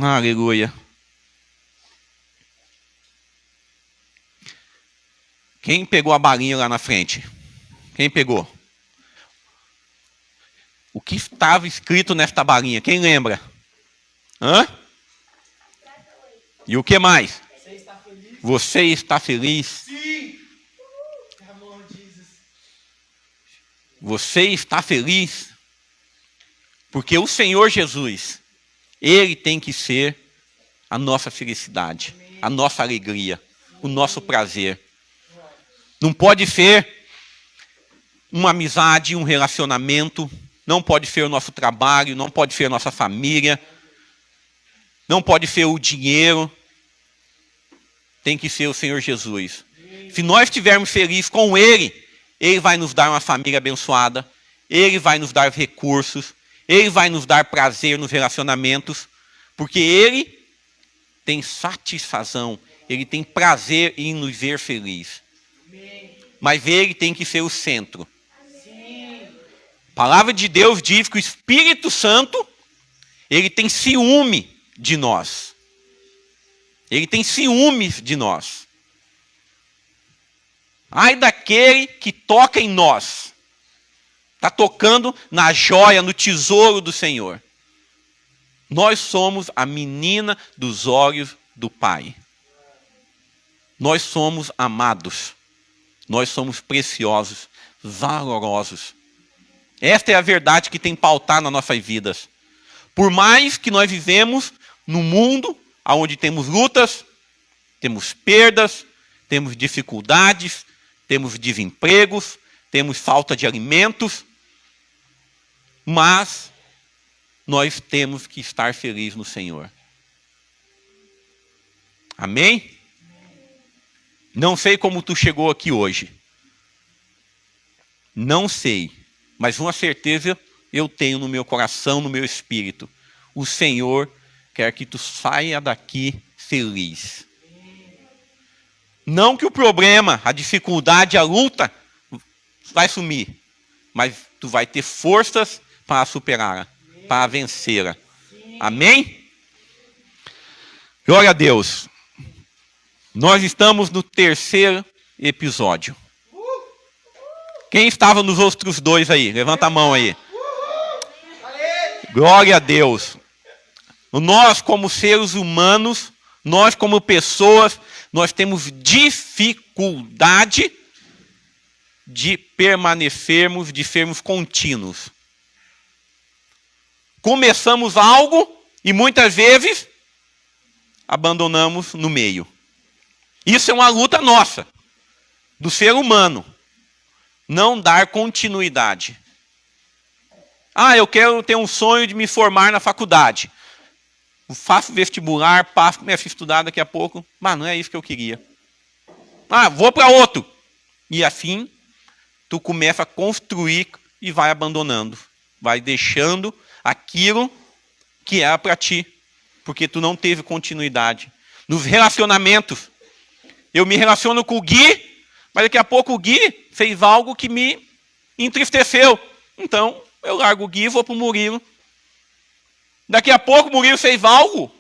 Aleluia. Quem pegou a balinha lá na frente? Quem pegou? O que estava escrito nesta balinha? Quem lembra? Hã? E o que mais? Você está feliz? Você está feliz? Sim! Amor, Jesus. Você está feliz? Porque o Senhor Jesus, Ele tem que ser a nossa felicidade, a nossa alegria, o nosso prazer. Não pode ser uma amizade, um relacionamento, não pode ser o nosso trabalho, não pode ser a nossa família, não pode ser o dinheiro. Tem que ser o Senhor Jesus. Se nós estivermos felizes com Ele, Ele vai nos dar uma família abençoada, Ele vai nos dar recursos, Ele vai nos dar prazer nos relacionamentos, porque Ele tem satisfação, Ele tem prazer em nos ver felizes. Mas Ele tem que ser o centro. A palavra de Deus diz que o Espírito Santo, Ele tem ciúme de nós. Ele tem ciúmes de nós. Ai daquele que toca em nós. Está tocando na joia, no tesouro do Senhor. Nós somos a menina dos olhos do Pai. Nós somos amados. Nós somos preciosos, valorosos. Esta é a verdade que tem que pautar nas nossas vidas. Por mais que nós vivemos num mundo onde temos lutas, temos perdas, temos dificuldades, temos desempregos, temos falta de alimentos, mas nós temos que estar felizes no Senhor. Amém? Não sei como tu chegou aqui hoje. Não sei. Mas uma certeza eu tenho no meu coração, no meu espírito. O Senhor quer que tu saia daqui feliz. Não que o problema, a dificuldade, a luta vai sumir. Mas tu vai ter forças para superá-la, para vencê-la. Amém? Glória a Deus. Nós estamos no 3º episódio. Quem estava nos outros 2 aí? Levanta a mão aí. Glória a Deus. Nós, como seres humanos, nós, como pessoas, nós temos dificuldade de permanecermos, de sermos contínuos. Começamos algo e muitas vezes abandonamos no meio. Isso é uma luta nossa, do ser humano. Não dar continuidade. Eu quero ter um sonho de me formar na faculdade. Faço vestibular, começo a estudar daqui a pouco. Mas não é isso que eu queria. Vou para outro. E assim, tu começa a construir e vai abandonando. Vai deixando aquilo que era para ti. Porque tu não teve continuidade. Nos relacionamentos. Eu me relaciono com o Gui, mas daqui a pouco o Gui fez algo que me entristeceu. Então, eu largo o Gui e vou para o Murilo. Daqui a pouco o Murilo fez algo.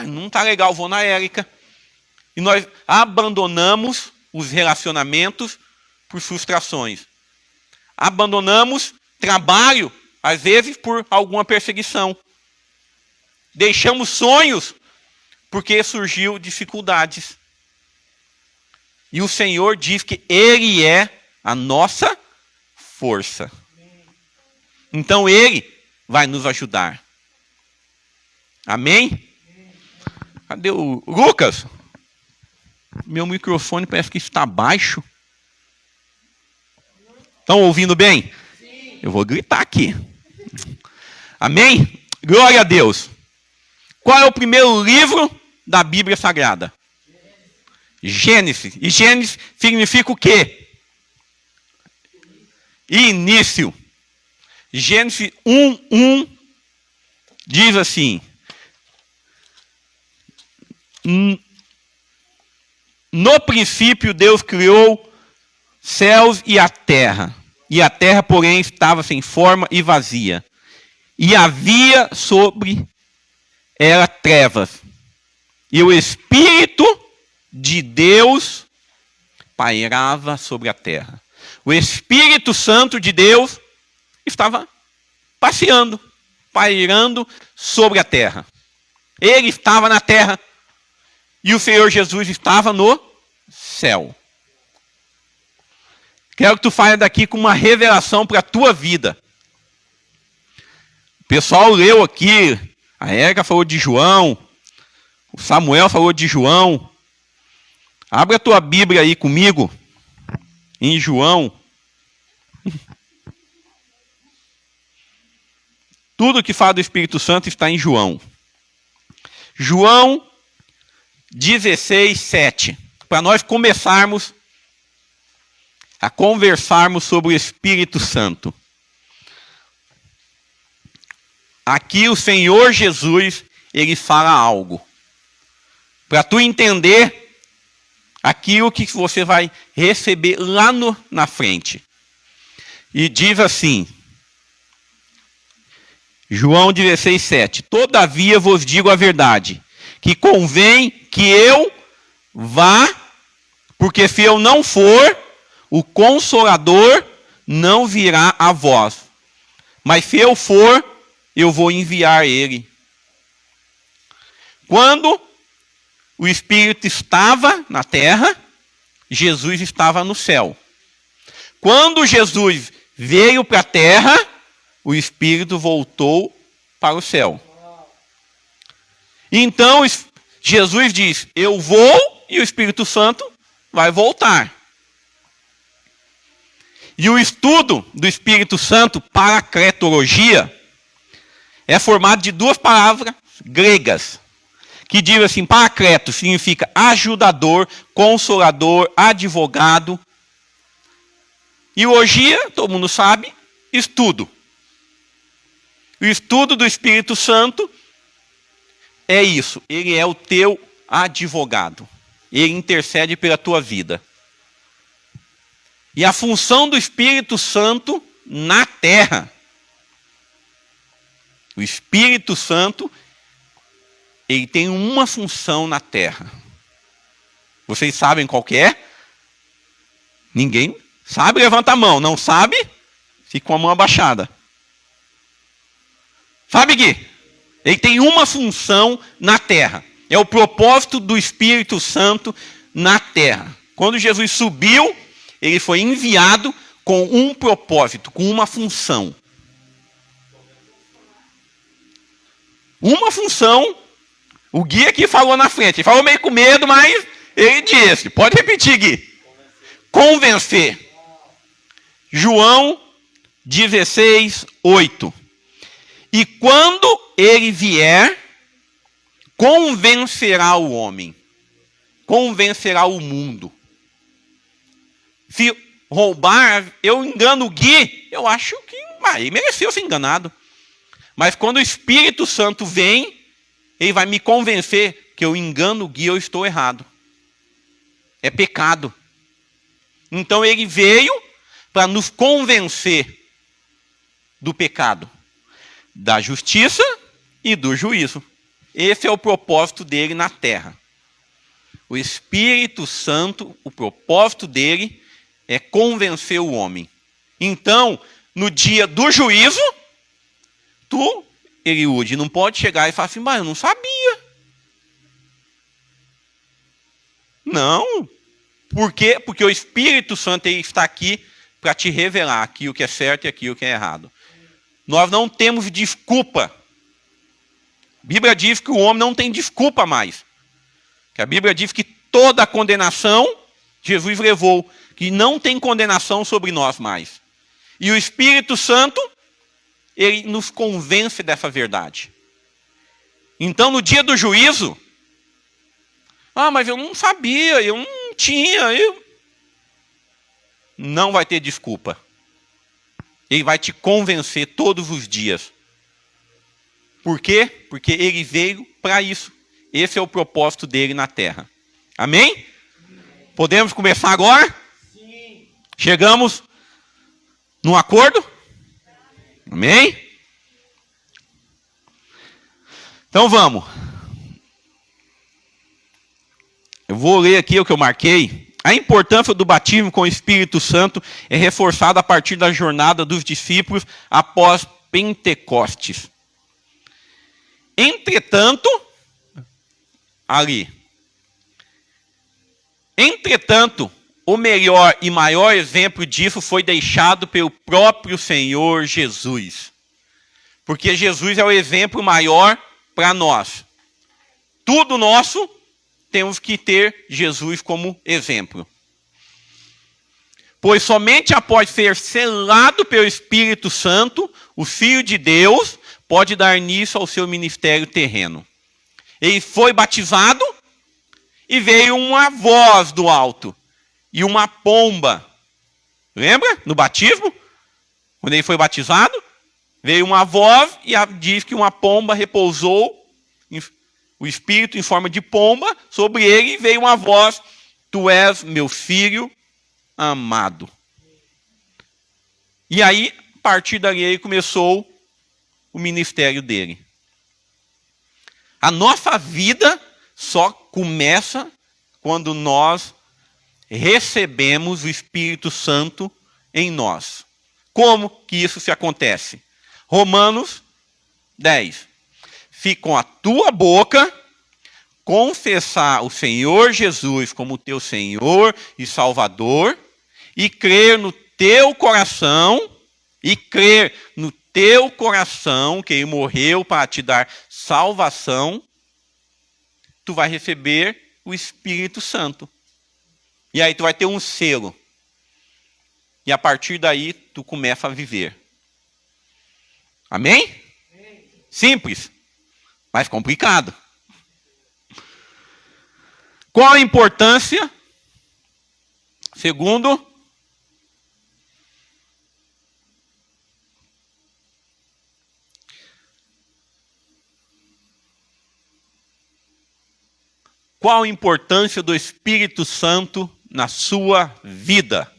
Não está legal, vou na Érica. E nós abandonamos os relacionamentos por frustrações. Abandonamos trabalho, às vezes, por alguma perseguição. Deixamos sonhos porque surgiu dificuldades. E o Senhor diz que Ele é a nossa força. Então Ele vai nos ajudar. Amém? Cadê o Lucas? Meu microfone parece que está baixo. Estão ouvindo bem? Sim. Eu vou gritar aqui. Amém? Glória a Deus. Qual é o primeiro livro da Bíblia Sagrada? Gênesis. E Gênesis significa o quê? Início. Gênesis 1:1 diz assim: no princípio Deus criou céus e a terra, porém estava sem forma e vazia, e havia sobre era trevas, e o Espírito de Deus pairava sobre a terra. O Espírito Santo de Deus estava passeando, pairando sobre a terra. Ele estava na terra e o Senhor Jesus estava no céu. Quero que tu saia daqui com uma revelação para a tua vida. O pessoal leu aqui, a Érica falou de João, o Samuel falou de João. Abre a tua Bíblia aí comigo, em João. Tudo que fala do Espírito Santo está em João. João 16, 7. Para nós começarmos a conversarmos sobre o Espírito Santo. Aqui o Senhor Jesus, ele fala algo. Para tu entender aquilo que você vai receber lá na frente. E diz assim, João 16, 7. Todavia vos digo a verdade, que convém que eu vá, porque se eu não for, o Consolador não virá a vós. Mas se eu for, eu vou enviar ele. Quando o Espírito estava na terra, Jesus estava no céu. Quando Jesus veio para a terra, o Espírito voltou para o céu. Então Jesus diz, eu vou e o Espírito Santo vai voltar. E o estudo do Espírito Santo, paracletologia, é formado de duas palavras gregas, que diz assim, paracleto significa ajudador, consolador, advogado. E logia, todo mundo sabe, estudo. O estudo do Espírito Santo é isso, ele é o teu advogado. Ele intercede pela tua vida. E a função do Espírito Santo na terra. O Espírito Santo, ele tem uma função na terra. Vocês sabem qual que é? Ninguém sabe? Levanta a mão. Não sabe? Fica com a mão abaixada. Sabe, Gui? Ele tem uma função na terra. É o propósito do Espírito Santo na terra. Quando Jesus subiu, ele foi enviado com um propósito, com uma função. Uma função, o Gui aqui falou na frente. Ele falou meio com medo, mas ele disse. Pode repetir, Gui. Convencer. João 16, 8. E quando ele vier, convencerá o homem. Convencerá o mundo. Se roubar, eu engano o Gui, eu acho que ele mereceu ser enganado. Mas quando o Espírito Santo vem, ele vai me convencer que eu engano o Gui, eu estou errado. É pecado. Então ele veio para nos convencer do pecado, da justiça e do juízo. Esse é o propósito dele na terra. O Espírito Santo, o propósito dele é convencer o homem. Então, no dia do juízo, tu, Eliúde, não pode chegar e falar assim, mas eu não sabia. Não. Por quê? Porque o Espírito Santo ele está aqui para te revelar aquilo que é certo e aquilo que é errado. Nós não temos desculpa. A Bíblia diz que o homem não tem desculpa mais. Que a Bíblia diz que toda a condenação Jesus levou, que não tem condenação sobre nós mais. E o Espírito Santo, ele nos convence dessa verdade. Então, no dia do juízo, mas eu não sabia, eu não tinha, não vai ter desculpa. Ele vai te convencer todos os dias. Por quê? Porque ele veio para isso. Esse é o propósito dele na terra. Amém? Podemos começar agora? Sim. Chegamos num acordo? Amém? Então vamos. Eu vou ler aqui o que eu marquei. A importância do batismo com o Espírito Santo é reforçada a partir da jornada dos discípulos após Pentecostes. Entretanto, o melhor e maior exemplo disso foi deixado pelo próprio Senhor Jesus. Porque Jesus é o exemplo maior para nós. Tudo nosso, temos que ter Jesus como exemplo. Pois somente após ser selado pelo Espírito Santo, o Filho de Deus pode dar início ao seu ministério terreno. Ele foi batizado e veio uma voz do alto e uma pomba. Lembra? No batismo? Quando ele foi batizado, veio uma voz e diz que uma pomba repousou, o Espírito em forma de pomba, sobre ele, e veio uma voz: tu és meu filho amado. E aí, a partir dali, ele começou o ministério dele. A nossa vida só começa quando nós recebemos o Espírito Santo em nós. Como que isso se acontece? Romanos 10. Se com a tua boca confessar o Senhor Jesus como teu Senhor e Salvador, e crer no teu coração, que ele morreu para te dar salvação, tu vai receber o Espírito Santo. E aí tu vai ter um selo. E a partir daí tu começa a viver. Amém? Simples, mas complicado. Qual a importância? Segundo, qual a importância do Espírito Santo na sua vida?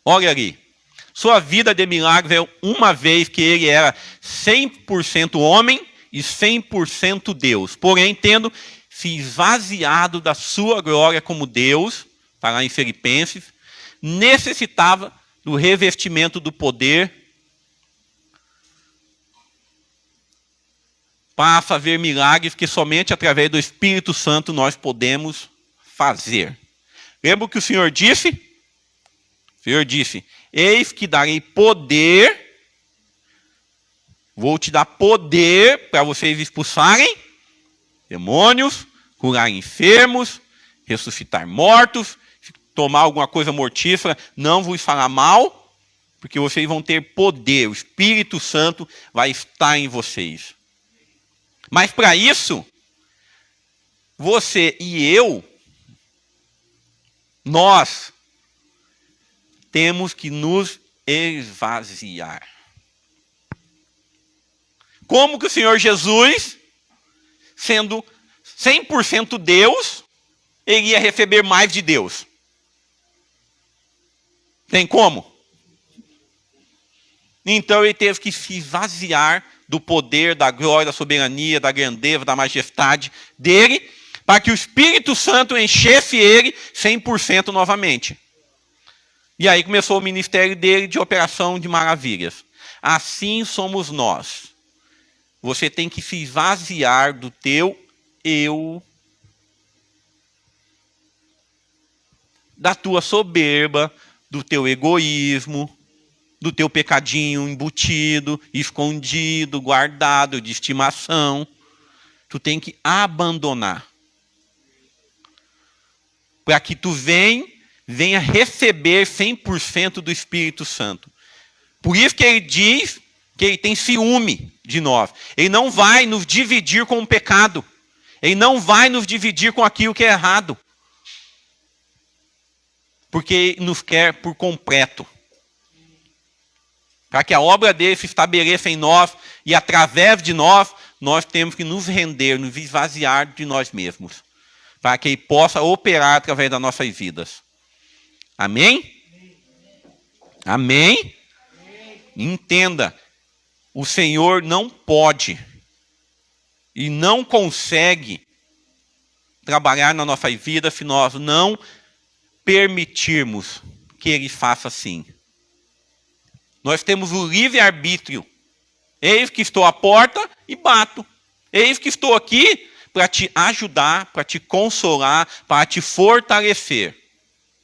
Olha ali. Sua vida de milagres é uma vez que ele era 100% homem e 100% Deus. Porém, tendo se esvaziado da sua glória como Deus, está lá em Filipenses, necessitava do revestimento do poder para fazer milagres que somente através do Espírito Santo nós podemos fazer. Lembra o que o Senhor disse? O Senhor disse: eis que darei poder, vou te dar poder para vocês expulsarem demônios, curar enfermos, ressuscitar mortos, se tomar alguma coisa mortífera, não vos fará mal, porque vocês vão ter poder, o Espírito Santo vai estar em vocês. Mas para isso, você e eu, nós temos que nos esvaziar. Como que o Senhor Jesus, sendo 100% Deus, ele ia receber mais de Deus? Tem como? Então ele teve que se esvaziar do poder, da glória, da soberania, da grandeza, da majestade dele, para que o Espírito Santo enchesse ele 100% novamente. E aí começou o ministério dele de operação de maravilhas. Assim somos nós. Você tem que se esvaziar do teu eu, da tua soberba, do teu egoísmo, do teu pecadinho embutido, escondido, guardado, de estimação. Tu tem que abandonar. Para que tu venha receber 100% do Espírito Santo. Por isso que ele diz que ele tem ciúme de nós. Ele não vai nos dividir com o pecado. Ele não vai nos dividir com aquilo que é errado. Porque ele nos quer por completo. Para que a obra dele se estabeleça em nós e através de nós, nós temos que nos render, nos esvaziar de nós mesmos. Para que ele possa operar através das nossas vidas. Amém? Amém? Amém? Entenda, o Senhor não pode e não consegue trabalhar na nossa vida se nós não permitirmos que ele faça assim. Nós temos o livre-arbítrio. Eis que estou à porta e bato. Eis que estou aqui para te ajudar, para te consolar, para te fortalecer.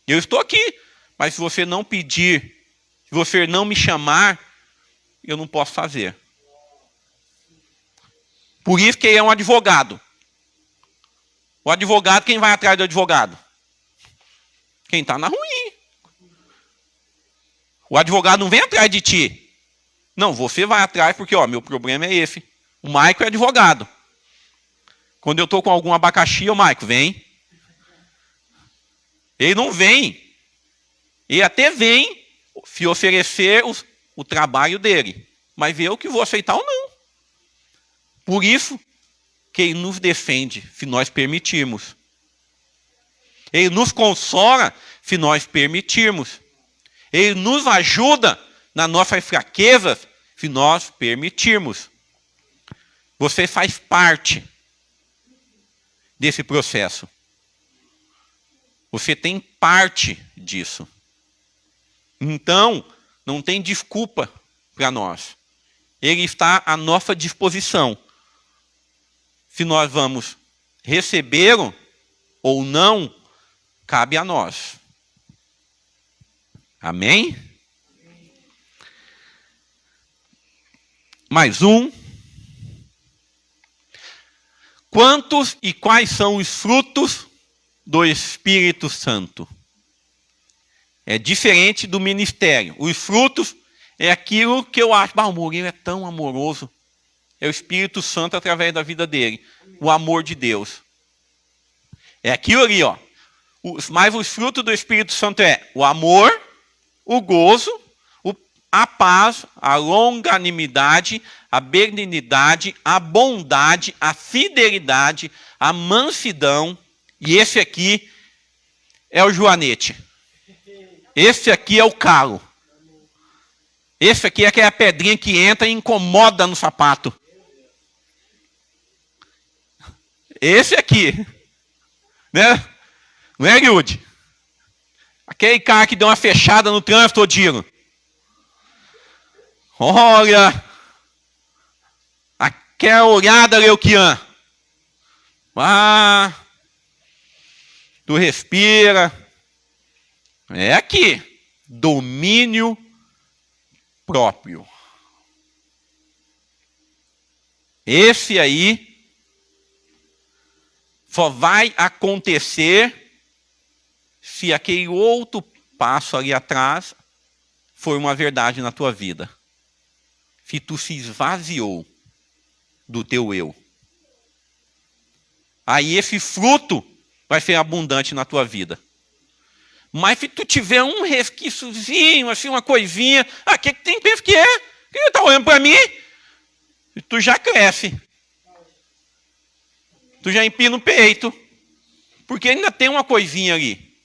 Eu estou aqui, mas se você não pedir, se você não me chamar, eu não posso fazer. Por isso que ele é um advogado. O advogado, quem vai atrás do advogado? Quem está na ruim. O advogado não vem atrás de ti. Não, você vai atrás porque, meu problema é esse. O Maico é advogado. Quando eu estou com algum abacaxi, o Maico, vem. Ele não vem. Ele até vem se oferecer o trabalho dele. Mas eu que vou aceitar ou não. Por isso que ele nos defende, se nós permitirmos. Ele nos consola, se nós permitirmos. Ele nos ajuda nas nossas fraquezas, se nós permitirmos. Você faz parte desse processo. Você tem parte disso. Então, não tem desculpa para nós. Ele está à nossa disposição. Se nós vamos recebê-lo ou não, cabe a nós. Amém? Mais um. Quantos e quais são os frutos do Espírito Santo? É diferente do ministério. Os frutos é aquilo que eu acho. O Murilo é tão amoroso. É o Espírito Santo através da vida dele. O amor de Deus. É aquilo ali, ó. Mas os frutos do Espírito Santo é o amor, o gozo, a paz, a longanimidade, a benignidade, a bondade, a fidelidade, a mansidão. E esse aqui é o joanete. Esse aqui é o calo. Esse aqui é aquela pedrinha que entra e incomoda no sapato. Esse aqui. Né? Não é, Yudi? Aquele cara que deu uma fechada no trânsito, Odilo. Olha. Aquela olhada, Leuquian. Tu respira. É aqui. Domínio próprio. Esse aí só vai acontecer se aquele outro passo ali atrás for uma verdade na tua vida. Se tu se esvaziou do teu eu. Aí esse fruto vai ser abundante na tua vida. Mas se tu tiver um resquíciozinho, assim, uma coisinha, o que tem pensa que é? Que está olhando para mim? E tu já cresce. Tu já empina o peito. Porque ainda tem uma coisinha ali.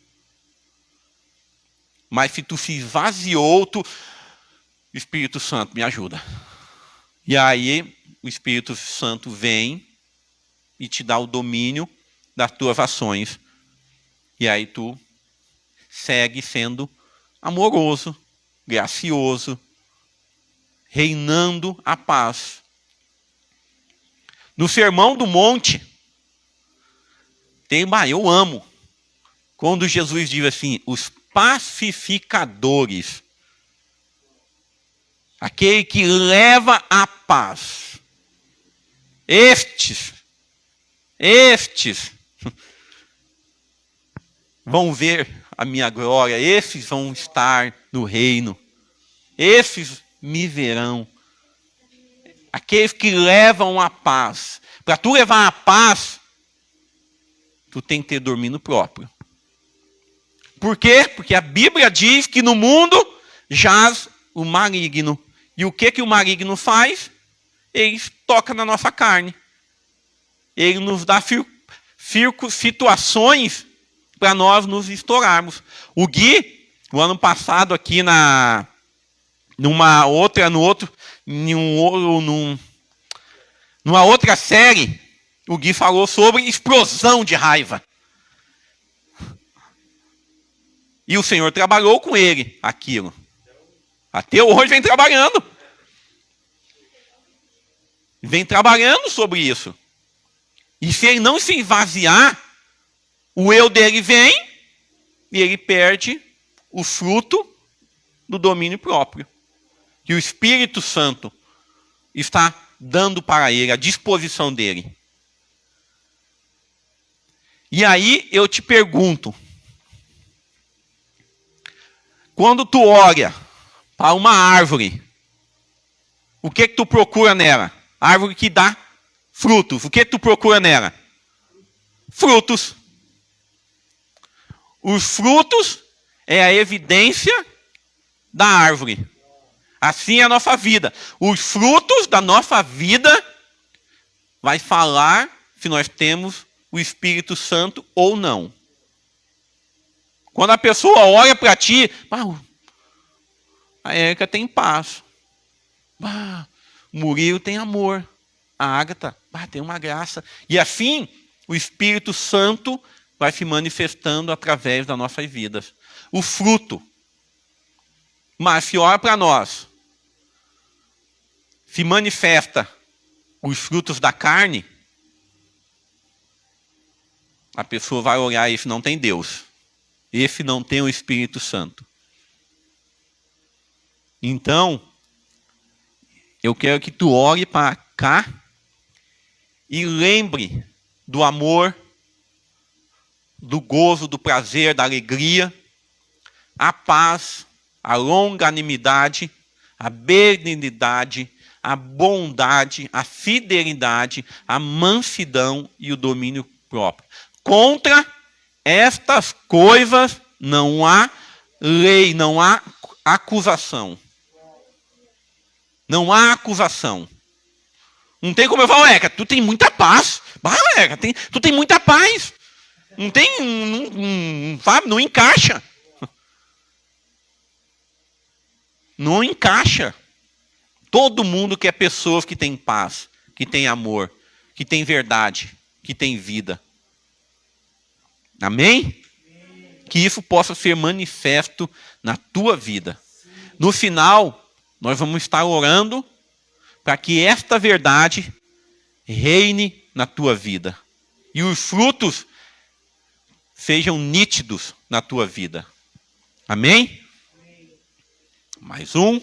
Mas se tu se esvaziou, Espírito Santo, me ajuda. E aí o Espírito Santo vem e te dá o domínio das tuas ações. E aí tu segue sendo amoroso, gracioso, reinando a paz. No Sermão do Monte, eu amo, quando Jesus diz assim, os pacificadores, aquele que leva a paz, estes vão ver a minha glória, esses vão estar no reino, esses me verão. Aqueles que levam a paz. Para tu levar a paz, tu tem que ter domínio próprio. Por quê? Porque a Bíblia diz que no mundo jaz o maligno. E o que o maligno faz? Ele toca na nossa carne. Ele nos dá situações para nós nos estourarmos. O Gui, o ano passado aqui Numa outra série, o Gui falou sobre explosão de raiva. E o Senhor trabalhou com ele aquilo. Até hoje vem trabalhando. Vem trabalhando sobre isso. E se ele não se esvaziar, o eu dele vem e ele perde o fruto do domínio próprio. Que o Espírito Santo está dando para ele, a disposição dele. E aí eu te pergunto, quando tu olha para uma árvore, o que tu procura nela? Árvore que dá frutos. O que tu procura nela? Frutos. Os frutos é a evidência da árvore. Assim é a nossa vida. Os frutos da nossa vida vai falar se nós temos o Espírito Santo ou não. Quando a pessoa olha para ti, a Érica tem paz. O Murilo tem amor. A Ágata tem uma graça. E assim, o Espírito Santo vai se manifestando através das nossas vidas. O fruto. Mas se olha para nós, se manifesta os frutos da carne, a pessoa vai olhar, esse não tem Deus. Esse não tem o Espírito Santo. Então, eu quero que tu olhe para cá e lembre do amor, do gozo, do prazer, da alegria, a paz, a longanimidade, a benignidade, a bondade, a fidelidade, a mansidão e o domínio próprio. Contra estas coisas não há lei, não há acusação. Não há acusação. Não tem como eu falar, Érica, tu tem muita paz. Érica, tu tem muita paz. Não tem, sabe, não encaixa. Não encaixa. Todo mundo quer pessoas que têm paz, que têm amor, que têm verdade, que têm vida. Amém? Que isso possa ser manifesto na tua vida. No final, nós vamos estar orando para que esta verdade reine na tua vida. E os frutos sejam nítidos na tua vida. Amém? Mais um.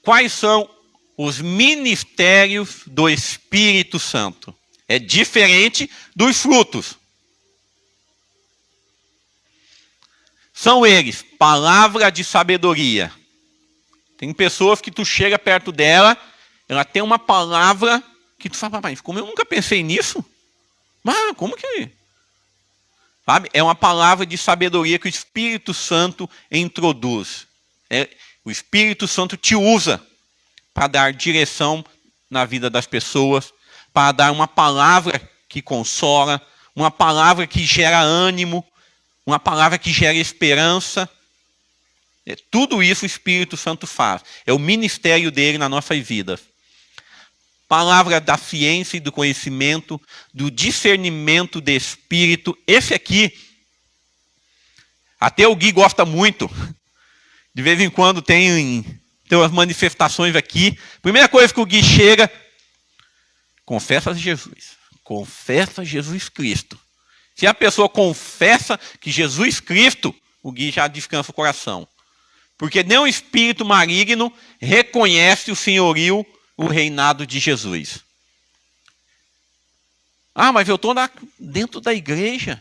Quais são os ministérios do Espírito Santo? É diferente dos frutos. São eles, palavra de sabedoria. Tem pessoas que tu chega perto dela, ela tem uma palavra que tu fala, mas como eu nunca pensei nisso? Como que... Sabe? É uma palavra de sabedoria que o Espírito Santo introduz. O Espírito Santo te usa para dar direção na vida das pessoas, para dar uma palavra que consola, uma palavra que gera ânimo, uma palavra que gera esperança. Tudo isso o Espírito Santo faz. É o ministério dele nas nossas vidas. Palavra da ciência e do conhecimento, do discernimento de espírito. Esse aqui, até o Gui gosta muito. De vez em quando tem umas manifestações aqui. Primeira coisa que o Gui chega, confessa Jesus. Confessa Jesus Cristo. Se a pessoa confessa que Jesus Cristo, o Gui já descansa o coração. Porque nem o espírito maligno reconhece o senhorio, o reinado de Jesus. Mas eu estou dentro da igreja.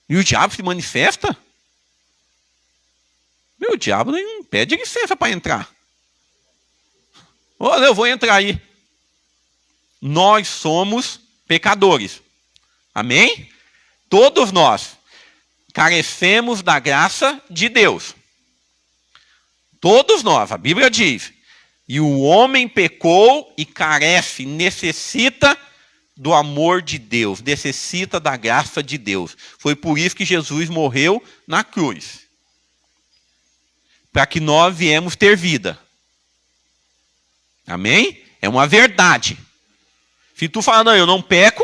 E o diabo se manifesta? O diabo não pede licença para entrar. Olha, eu vou entrar aí. Nós somos pecadores. Amém? Todos nós carecemos da graça de Deus. Todos nós, a Bíblia diz. E o homem pecou e carece, necessita do amor de Deus, necessita da graça de Deus. Foi por isso que Jesus morreu na cruz. Para que nós viemos ter vida. Amém? É uma verdade. Se tu fala, não, eu não peco,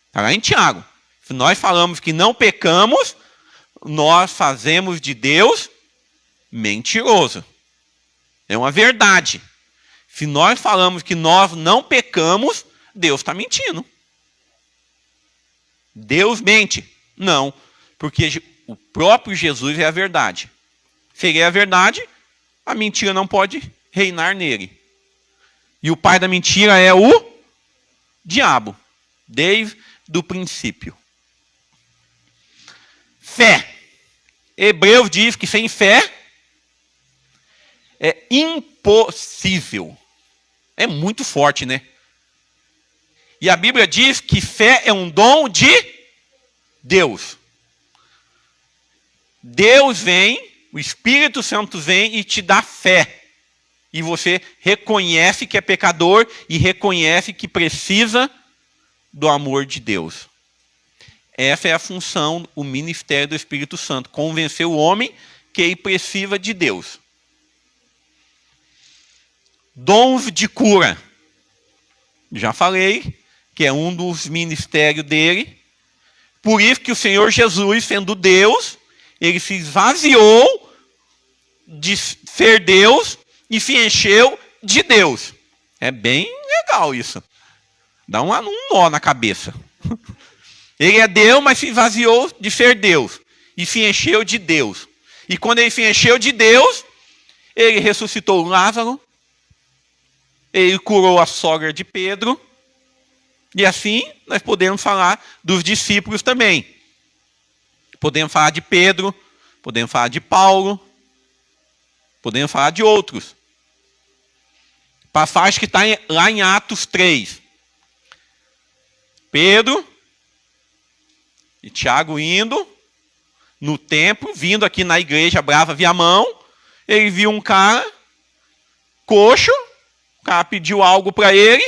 está lá em Tiago. Se nós falamos que não pecamos, nós fazemos de Deus mentiroso. É uma verdade. Se nós falamos que nós não pecamos, Deus está mentindo. Deus mente? Não, porque o próprio Jesus é a verdade. Se ele é a verdade, a mentira não pode reinar nele. E o pai da mentira é o diabo, desde o princípio. Fé. Hebreus diz que sem fé é impossível. É muito forte, né? E a Bíblia diz que fé é um dom de Deus. Deus vem, o Espírito Santo vem e te dá fé. E você reconhece que é pecador e reconhece que precisa do amor de Deus. Essa é a função, o ministério do Espírito Santo. Convencer o homem que ele precisa de Deus. Dons de cura. Já falei que é um dos ministérios dele. Por isso que o Senhor Jesus, sendo Deus, ele se esvaziou de ser Deus e se encheu de Deus. É bem legal isso. Dá um nó na cabeça. Ele é Deus, mas se esvaziou de ser Deus. E se encheu de Deus. E quando ele se encheu de Deus, ele ressuscitou Lázaro. Ele curou a sogra de Pedro. E assim nós podemos falar dos discípulos também. Podemos falar de Pedro. Podemos falar de Paulo. Podemos falar de outros. Passagem que está lá em Atos 3. Pedro e Tiago indo no templo, vindo aqui na igreja Brava Viamão. Ele viu um cara coxo. O cara pediu algo para ele.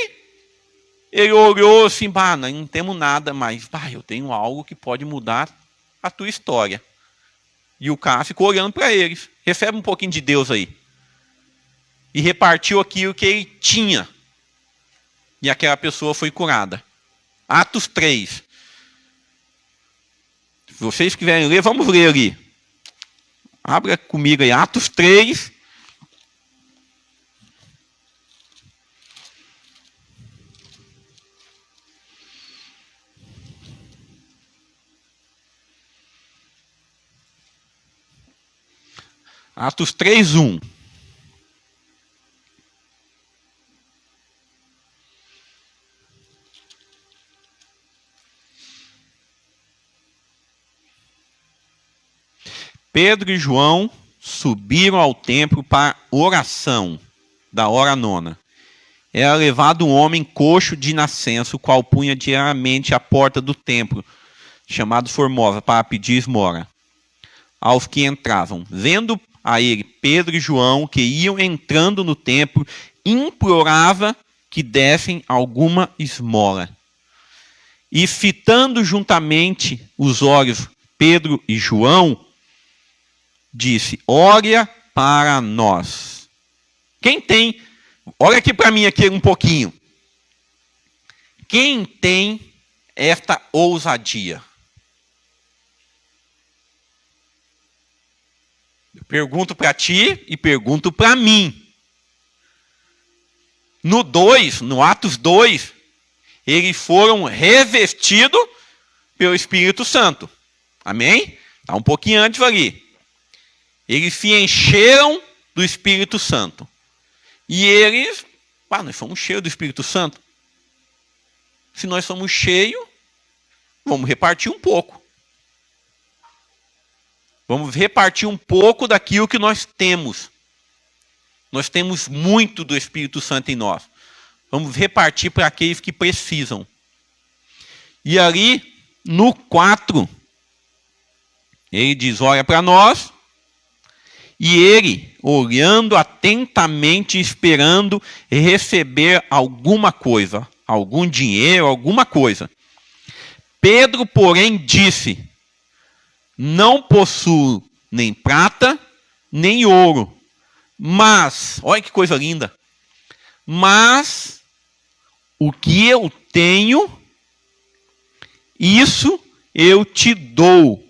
Ele olhou assim, nós não temos nada, mas eu tenho algo que pode mudar a tua história. E o cara ficou olhando para eles. Recebe um pouquinho de Deus aí. E repartiu aquilo que ele tinha. E aquela pessoa foi curada. Atos 3. Se vocês quiserem ler, vamos ler ali. Abra comigo aí, Atos 3. Atos 3:1. Pedro e João subiram ao templo para oração da hora nona. Era levado um homem coxo de nascença, o qual punha diariamente à porta do templo, chamado Formosa, para pedir esmola aos que entravam. Vendo a ele Pedro e João, que iam entrando no templo, implorava que dessem alguma esmola. E fitando juntamente os olhos Pedro e João, disse, ora para nós. Quem tem, olha aqui para mim aqui um pouquinho. Quem tem esta ousadia? Eu pergunto para ti e pergunto para mim. No Atos 2, eles foram revestidos pelo Espírito Santo. Amém? Está um pouquinho antes ali. Eles se encheram do Espírito Santo. E eles, nós somos cheios do Espírito Santo. Se nós somos cheios, vamos repartir um pouco. Vamos repartir um pouco daquilo que nós temos. Nós temos muito do Espírito Santo em nós. Vamos repartir para aqueles que precisam. E ali, no 4, ele diz, olha para nós. E ele, olhando atentamente, esperando receber alguma coisa, algum dinheiro, alguma coisa. Pedro, porém, disse, não possuo nem prata, nem ouro, mas, olha que coisa linda, Mas o que eu tenho, isso eu te dou.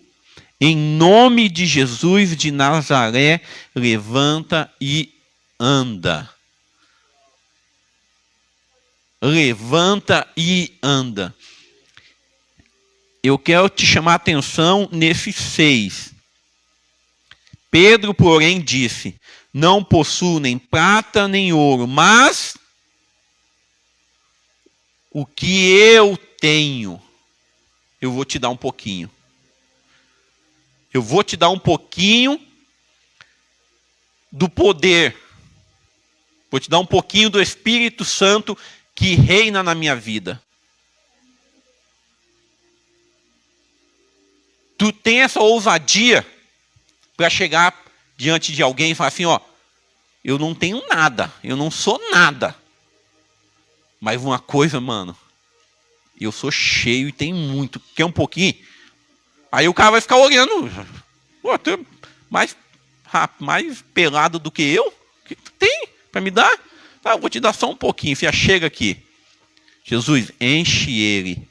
Em nome de Jesus de Nazaré, levanta e anda. Levanta e anda. Eu quero te chamar a atenção nesses 6. Pedro, porém, disse: não possuo nem prata nem ouro, mas o que eu tenho, eu vou te dar um pouquinho. Eu vou te dar um pouquinho do poder. Vou te dar um pouquinho do Espírito Santo que reina na minha vida. Tu tem essa ousadia para chegar diante de alguém e falar assim, ó, eu não tenho nada, eu não sou nada. Mas uma coisa, mano, eu sou cheio e tenho muito. Quer um pouquinho? Aí o cara vai ficar olhando. Pô, tu é mais pelado do que eu? O que tu tem para me dar? Ah, eu vou te dar só um pouquinho. Filha, chega aqui. Jesus, enche ele.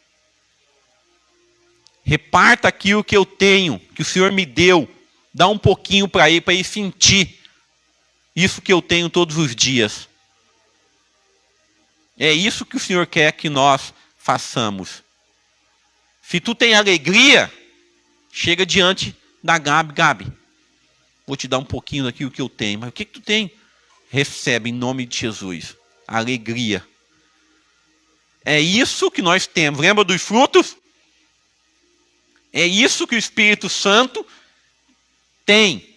Reparta aqui o que eu tenho, que o Senhor me deu. Dá um pouquinho para ele sentir isso que eu tenho todos os dias. É isso que o Senhor quer que nós façamos. Se tu tem alegria, chega diante da Gabi. Gabi, vou te dar um pouquinho daquilo que eu tenho. Mas o que tu tem? Recebe em nome de Jesus. Alegria. É isso que nós temos. Lembra dos frutos? É isso que o Espírito Santo tem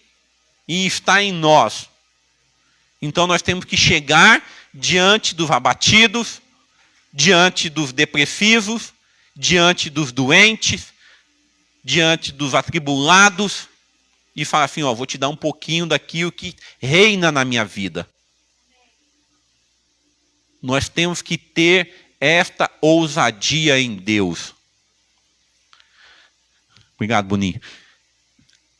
e está em nós. Então nós temos que chegar diante dos abatidos, diante dos depressivos, diante dos doentes, diante dos atribulados e falar assim, ó, vou te dar um pouquinho daquilo que reina na minha vida. Nós temos que ter esta ousadia em Deus. Obrigado, Boninho.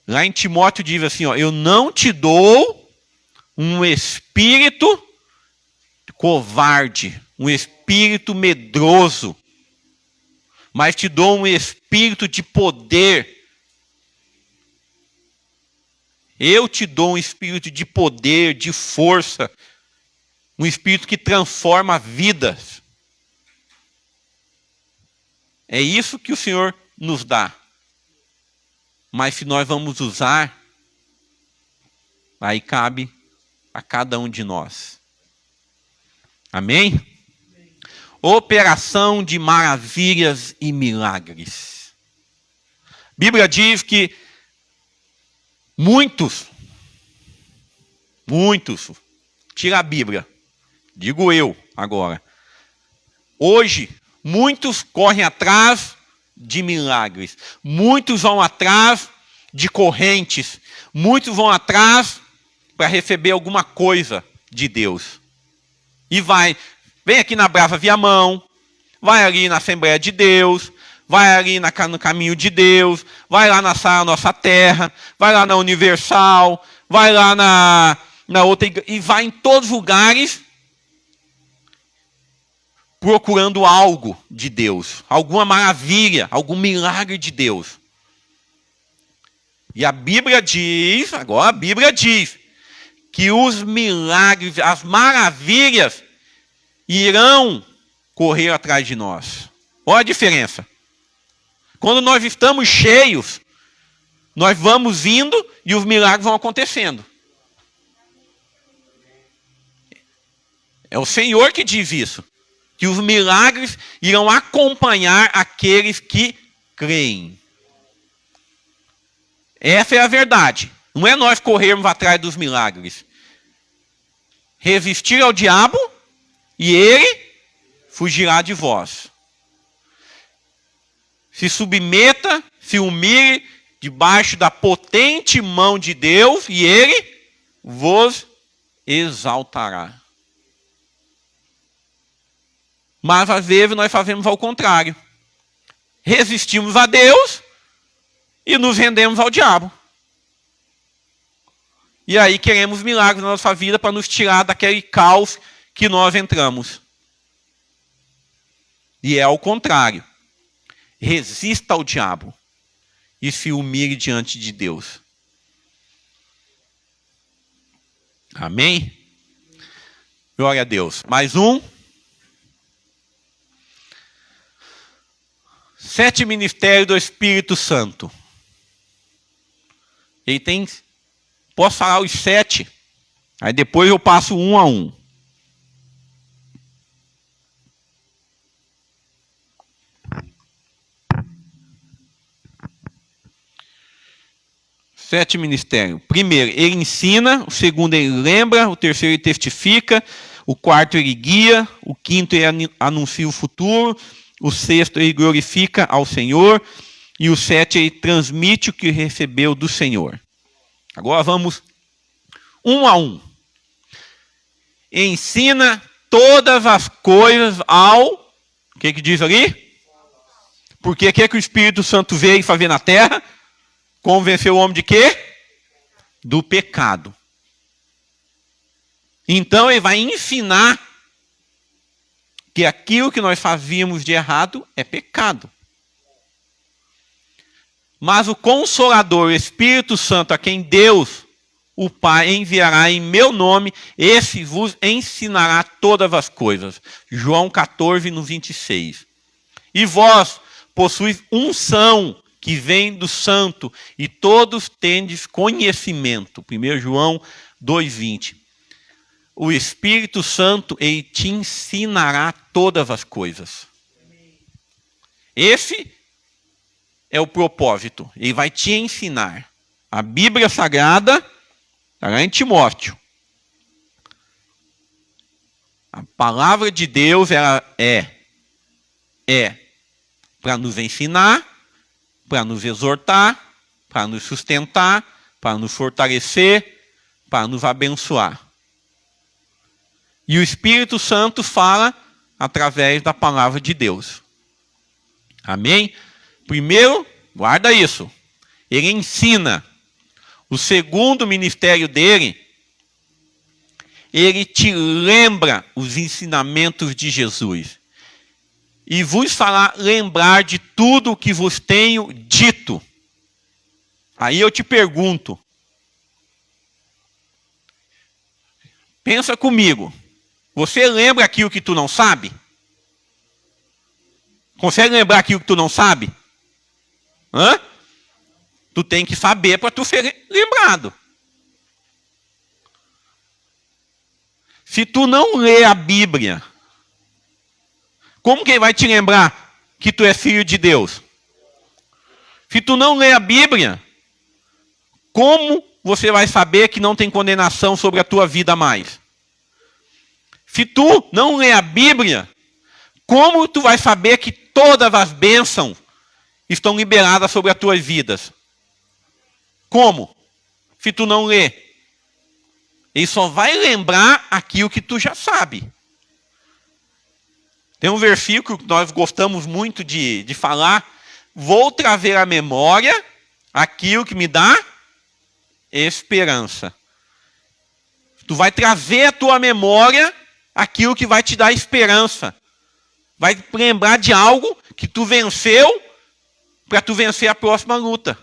Lá em Timóteo diz assim, ó, eu não te dou um espírito covarde, um espírito medroso, mas te dou um espírito de poder. Eu te dou um espírito de poder, de força, um espírito que transforma vidas. É isso que o Senhor nos dá. Mas se nós vamos usar, aí cabe a cada um de nós. Amém? Operação de maravilhas e milagres. A Bíblia diz que muitos, tira a Bíblia, digo eu agora. Hoje, muitos correm atrás de milagres. Muitos vão atrás de correntes. Muitos vão atrás para receber alguma coisa de Deus. E vem aqui na Brava Viamão, vai ali na Assembleia de Deus, vai ali no Caminho de Deus, vai lá na Sala Nossa Terra, vai lá na Universal, vai lá na outra igreja, e vai em todos os lugares procurando algo de Deus, alguma maravilha, algum milagre de Deus. E a Bíblia diz que os milagres, as maravilhas irão correr atrás de nós. Olha a diferença. Quando nós estamos cheios, nós vamos indo e os milagres vão acontecendo. É o Senhor que diz isso. Que os milagres irão acompanhar aqueles que creem. Essa é a verdade. Não é nós corrermos atrás dos milagres. Resistir ao diabo e ele fugirá de vós. Se submeta, se humilhe debaixo da potente mão de Deus e ele vos exaltará. Mas às vezes nós fazemos ao contrário. Resistimos a Deus e nos rendemos ao diabo. E aí queremos milagres na nossa vida para nos tirar daquele caos que nós entramos. E é ao contrário. Resista ao diabo e se humilhe diante de Deus. Amém? Glória a Deus. Mais um. 7 ministérios do Espírito Santo. Ele tem... Posso falar os 7? Aí depois eu passo um a um. Sete ministérios. Primeiro, ele ensina. O segundo, ele lembra. O terceiro, ele testifica. O quarto, ele guia. O quinto, ele anuncia o futuro. O sexto, ele glorifica ao Senhor. E o 7, ele transmite o que recebeu do Senhor. Agora vamos um a um. Ensina todas as coisas ao... O que diz ali? Porque o que o Espírito Santo veio fazer na terra? Convencer o homem de quê? Do pecado. Então ele vai ensinar que aquilo que nós fazíamos de errado é pecado. Mas o Consolador, o Espírito Santo, a quem Deus, o Pai, enviará em meu nome, esse vos ensinará todas as coisas. João 14, no 26. E vós possuís unção que vem do Santo, e todos tendes conhecimento. 1 João 2,20. O Espírito Santo, ele te ensinará todas as coisas. Esse é o propósito. Ele vai te ensinar. A Bíblia Sagrada está lá em Timóteo. A palavra de Deus ela é para nos ensinar, para nos exortar, para nos sustentar, para nos fortalecer, para nos abençoar. E o Espírito Santo fala através da palavra de Deus. Amém? Primeiro, guarda isso. Ele ensina. O segundo ministério dele, ele te lembra os ensinamentos de Jesus. E vos fará lembrar de tudo o que vos tenho dito. Aí eu te pergunto. Pensa comigo. Você lembra aquilo que tu não sabe? Consegue lembrar aquilo que tu não sabe? Hã? Tu tem que saber para tu ser lembrado. Se tu não lê a Bíblia, como que ele vai te lembrar que tu é filho de Deus? Se tu não lê a Bíblia, como você vai saber que não tem condenação sobre a tua vida mais? Se tu não lê a Bíblia, como tu vai saber que todas as bênçãos estão liberadas sobre as tuas vidas? Como? Se tu não lê. Ele só vai lembrar aquilo que tu já sabe. Tem um versículo que nós gostamos muito de falar. Vou trazer à memória aquilo que me dá esperança. Tu vai trazer à tua memória aquilo que vai te dar esperança. Vai lembrar de algo que tu venceu para tu vencer a próxima luta.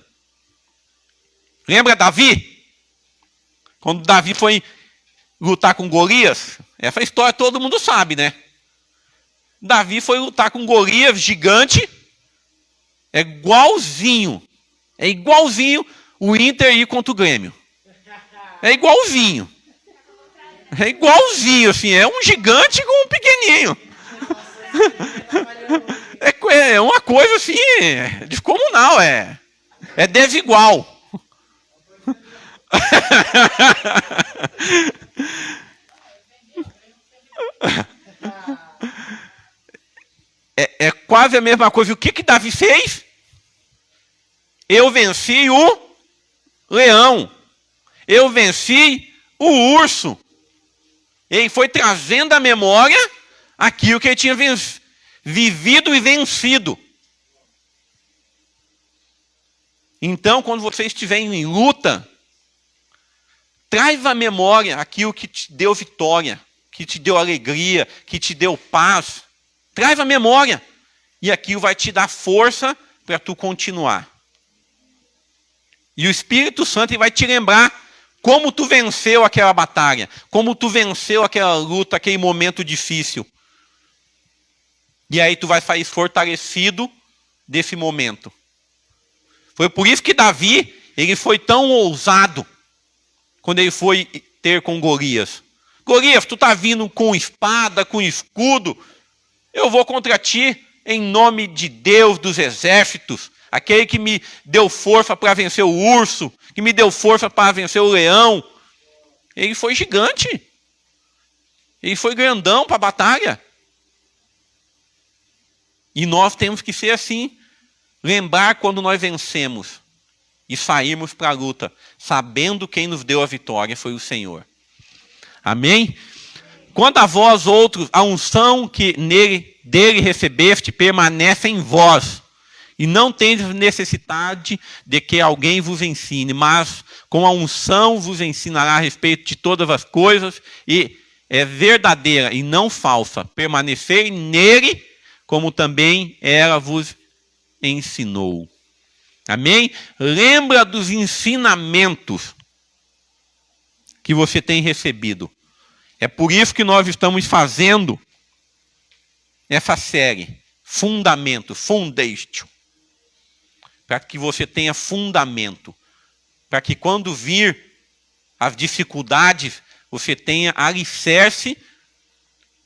Lembra Davi? Quando Davi foi lutar com Golias, essa história todo mundo sabe, né? Davi foi lutar com Golias, gigante, é igualzinho o Inter ir contra o Grêmio. É igualzinho, assim, é um gigante com um pequenininho. É uma coisa assim, descomunal, é desigual. É quase a mesma coisa. O que Davi fez? Eu venci o leão. Eu venci o urso. Ele foi trazendo à memória aquilo que ele tinha vivido e vencido. Então, quando você estiver em luta, traz à memória aquilo que te deu vitória, que te deu alegria, que te deu paz. Traz a memória. E aquilo vai te dar força para tu continuar. E o Espírito Santo vai te lembrar como tu venceu aquela batalha, como tu venceu aquela luta, aquele momento difícil. E aí tu vai sair fortalecido desse momento. Foi por isso que Davi, ele foi tão ousado quando ele foi ter com Golias. Golias, tu tá vindo com espada, com escudo, eu vou contra ti em nome de Deus dos exércitos, aquele que me deu força para vencer o urso, que me deu força para vencer o leão. Ele foi gigante. Ele foi grandão para a batalha. E nós temos que ser assim. Lembrar quando nós vencemos e sairmos para a luta, sabendo quem nos deu a vitória foi o Senhor. Amém? Quanto a vós outros, a unção que dele recebeste permanece em vós, e não tendes necessidade de que alguém vos ensine, mas com a unção vos ensinará a respeito de todas as coisas, e é verdadeira e não falsa. Permanecei nele, como também ela vos ensinou. Amém? Lembra dos ensinamentos que você tem recebido. É por isso que nós estamos fazendo essa série, Fundamento, Foundation. Para que você tenha fundamento. Para que quando vir as dificuldades, você tenha alicerce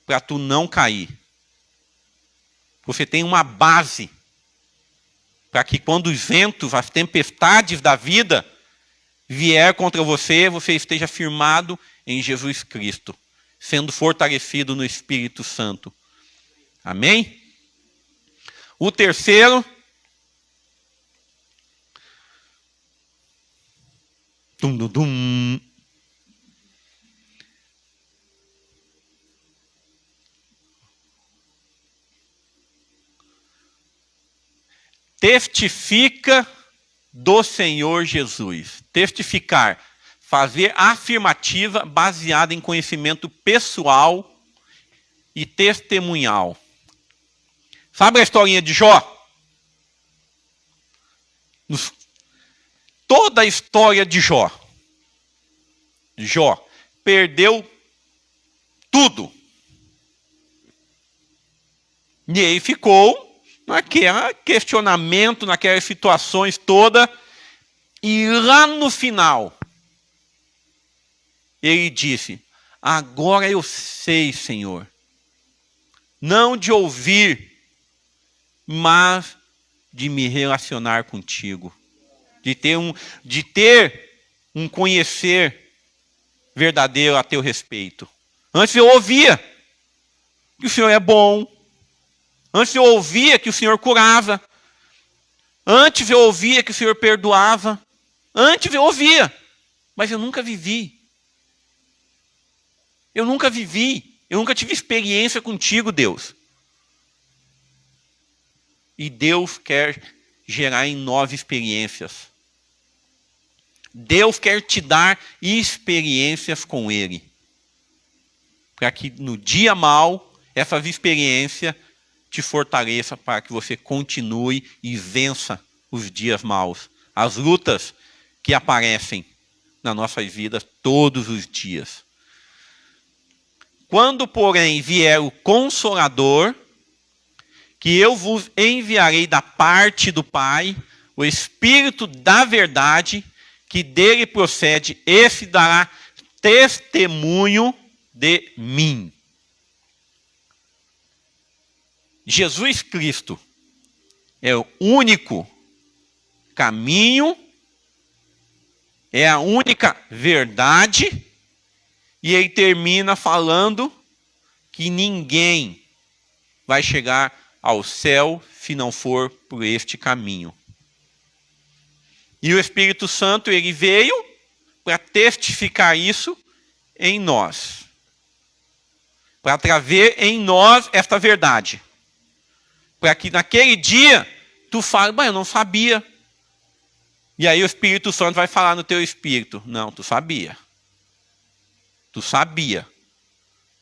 para tu não cair. Você tem uma base para que quando os ventos, as tempestades da vida vier contra você, você esteja firmado em Jesus Cristo, sendo fortalecido no Espírito Santo. Amém? O terceiro, testifica do Senhor Jesus. Testificar, fazer afirmativa baseada em conhecimento pessoal e testemunhal. Sabe a historinha de Jó? Toda a história de Jó. Jó perdeu tudo. E aí ficou naquele questionamento, naquelas situações todas. E lá no final, ele disse: agora eu sei, Senhor, não de ouvir, mas de me relacionar contigo. De ter um conhecer verdadeiro a teu respeito. Antes eu ouvia que o Senhor é bom. Antes eu ouvia que o Senhor curava. Antes eu ouvia que o Senhor perdoava. Antes eu ouvia, mas eu nunca vivi. Eu nunca vivi. Eu nunca tive experiência contigo, Deus. E Deus quer gerar em nós experiências. Deus quer te dar experiências com Ele. Para que no dia mau, essas experiências te fortaleça para que você continue e vença os dias maus. As lutas que aparecem nas nossas vidas todos os dias. Quando, porém, vier o Consolador, que eu vos enviarei da parte do Pai, o Espírito da verdade, que dele procede, esse dará testemunho de mim. Jesus Cristo é o único caminho, é a única verdade, e ele termina falando que ninguém vai chegar ao céu se não for por este caminho. E o Espírito Santo, ele veio para testificar isso em nós. Para trazer em nós esta verdade. Para que naquele dia tu fale: eu não sabia. E aí o Espírito Santo vai falar no teu espírito: não, tu sabia. Tu sabia.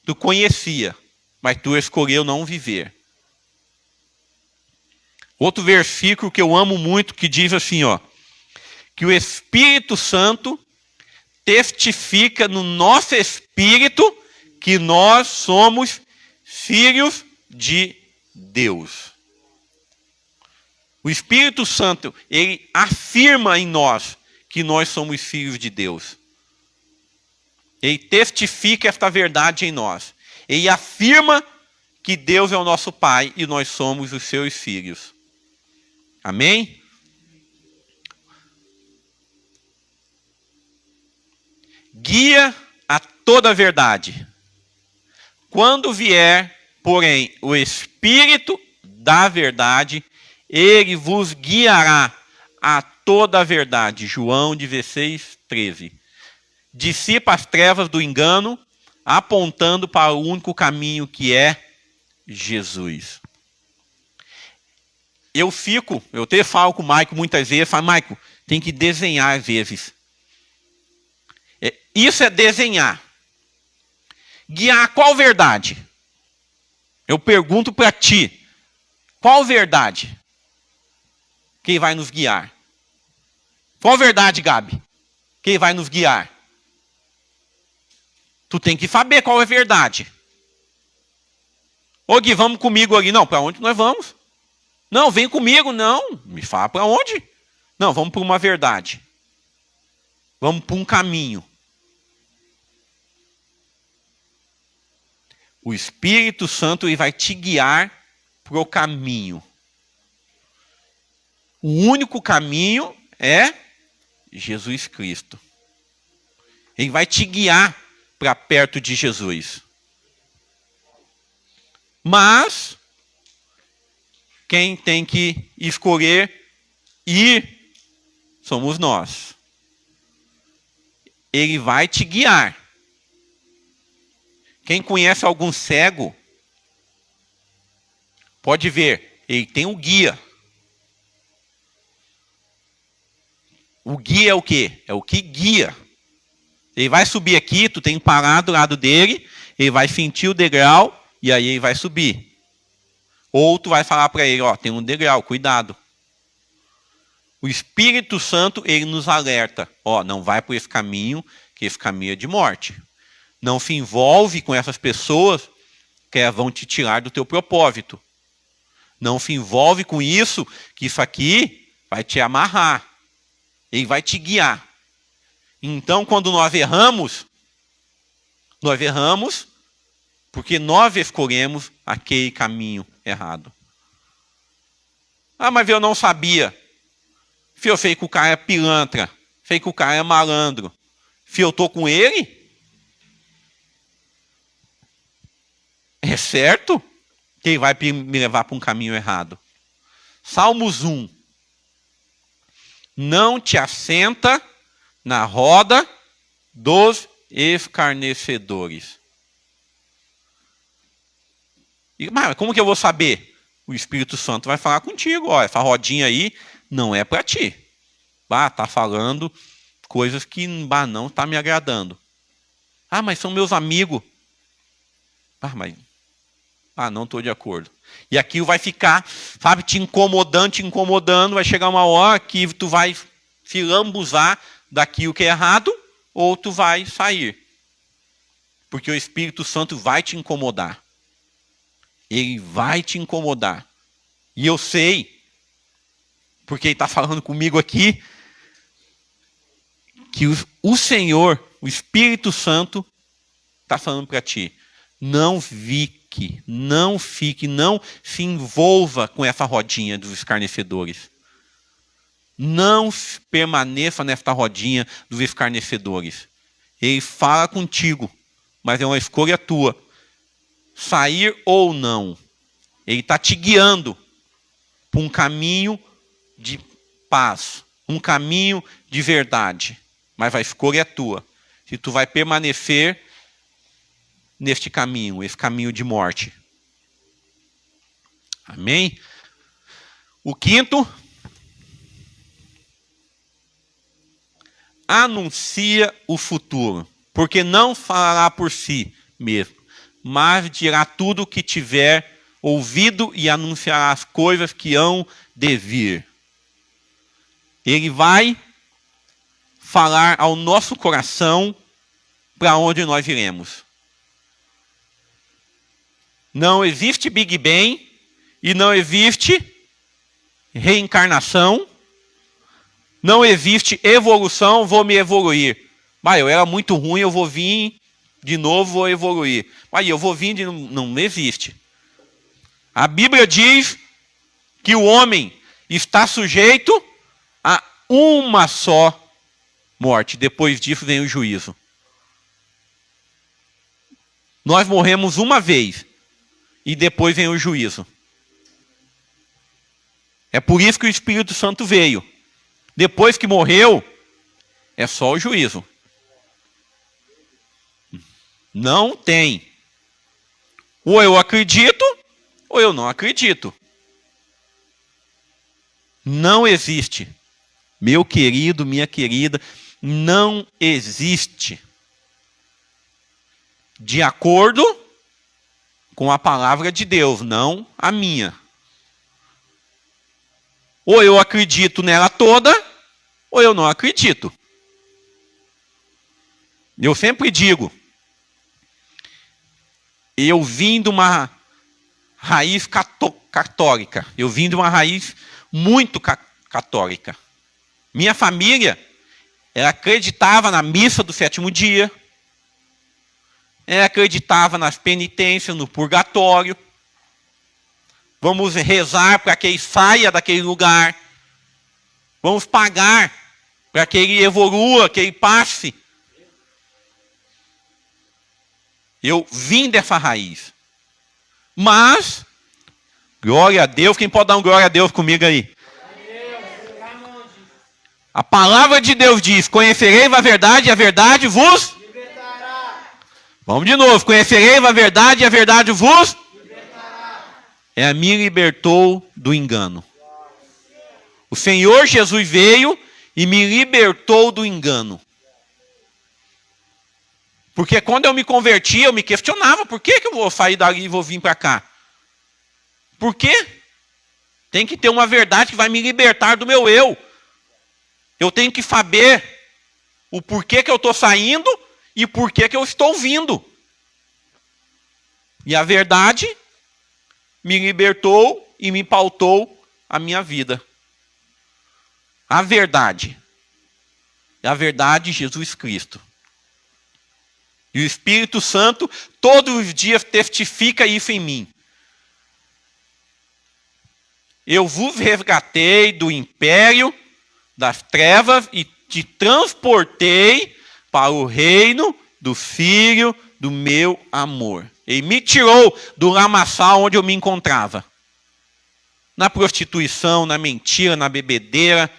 Tu conhecia, mas tu escolheu não viver. Outro versículo que eu amo muito, que diz assim, ó, que o Espírito Santo testifica no nosso espírito que nós somos filhos de Deus. O Espírito Santo, ele afirma em nós que nós somos filhos de Deus. Ele testifica esta verdade em nós. Ele afirma que Deus é o nosso Pai e nós somos os seus filhos. Amém? Guia a toda a verdade. Quando vier, porém, o Espírito da verdade, ele vos guiará a toda a verdade. João 16, 13. Dissipa as trevas do engano, apontando para o único caminho que é Jesus. Eu até falo com o Maico muitas vezes, falo, Maico, tem que desenhar às vezes. Isso é desenhar. Guiar qual verdade? Eu pergunto para ti, qual verdade? Quem vai nos guiar? Qual verdade, Gabi? Quem vai nos guiar? Tu tem que saber qual é a verdade. Ô Gui, vamos comigo ali. Não, para onde nós vamos? Não, vem comigo. Não, me fala para onde? Não, vamos para uma verdade. Vamos para um caminho. O Espírito Santo ele vai te guiar para o caminho. O único caminho é Jesus Cristo. Ele vai te guiar para perto de Jesus. Mas quem tem que escolher ir somos nós. Ele vai te guiar. Quem conhece algum cego, pode ver, ele tem um guia. O guia é o quê? É o que guia. Ele vai subir aqui, tu tem que parar do lado dele, ele vai sentir o degrau e aí ele vai subir. Ou tu vai falar para ele, ó, tem um degrau, cuidado. O Espírito Santo, ele nos alerta, ó, não vai por esse caminho, que esse caminho é de morte. Não se envolve com essas pessoas que vão te tirar do teu propósito. Não se envolve com isso, que isso aqui vai te amarrar. Ele vai te guiar. Então, quando nós erramos porque nós escolhemos aquele caminho errado. Ah, mas eu não sabia. Eu sei que o cara é pilantra. Sei que o cara é malandro. Se eu estou com ele, é certo que ele vai me levar para um caminho errado. Salmos 1. Não te assenta na roda dos escarnecedores. Mas como que eu vou saber? O Espírito Santo vai falar contigo. Ó, essa rodinha aí não é para ti. Tá falando coisas que não está me agradando. Ah, mas são meus amigos. Não estou de acordo. E aquilo vai ficar, sabe, te incomodando. Vai chegar uma hora que tu vai se lambuzar daquilo que é errado, ou tu vai sair. Porque o Espírito Santo vai te incomodar. Ele vai te incomodar. E eu sei, porque ele está falando comigo aqui, que o Senhor, o Espírito Santo, está falando para ti. Não fique, não se envolva com essa rodinha dos escarnecedores. Não permaneça nesta rodinha dos escarnecedores. Ele fala contigo, mas é uma escolha tua. Sair ou não. Ele está te guiando para um caminho de paz, um caminho de verdade. Mas a escolha é tua. Se tu vai permanecer neste caminho, esse caminho de morte. Amém? O quinto, anuncia o futuro, porque não falará por si mesmo, mas dirá tudo o que tiver ouvido e anunciará as coisas que hão de vir. Ele vai falar ao nosso coração para onde nós iremos. Não existe Big Bang e não existe reencarnação. Não existe evolução, vou me evoluir. Mas eu era muito ruim, eu vou vir de novo, vou evoluir. Mas eu vou vir de novo. Não existe. A Bíblia diz que o homem está sujeito a uma só morte. Depois disso vem o juízo. Nós morremos uma vez e depois vem o juízo. É por isso que o Espírito Santo veio. Depois que morreu, é só o juízo. Não tem. Ou eu acredito, ou eu não acredito. Não existe. Meu querido, minha querida, não existe. De acordo com a palavra de Deus, não a minha. Ou eu acredito nela toda, ou eu não acredito. Eu sempre digo, eu vim de uma raiz católica. Eu vim de uma raiz muito católica. Minha família, ela acreditava na missa do sétimo dia. Ela acreditava nas penitências, no purgatório. Vamos rezar para que ele saia daquele lugar. Vamos pagar para que ele evolua, que ele passe. Eu vim dessa raiz. Mas, glória a Deus, quem pode dar um glória a Deus comigo aí? A palavra de Deus diz, conhecereis a verdade e a verdade vos libertará. Vamos de novo, conhecereis a verdade e a verdade vos libertará. Me libertou do engano. O Senhor Jesus veio e me libertou do engano. Porque quando eu me converti, eu me questionava, por que eu vou sair dali e vou vir para cá? Por quê? Tem que ter uma verdade que vai me libertar do meu eu. Eu tenho que saber o porquê que eu estou saindo e porquê que eu estou vindo. E a verdade me libertou e me pautou a minha vida. A verdade. A verdade, Jesus Cristo. E o Espírito Santo todos os dias testifica isso em mim. Eu vos resgatei do império das trevas e te transportei para o reino do Filho do meu amor. Ele me tirou do lamaçal onde eu me encontrava. Na prostituição, na mentira, na bebedeira.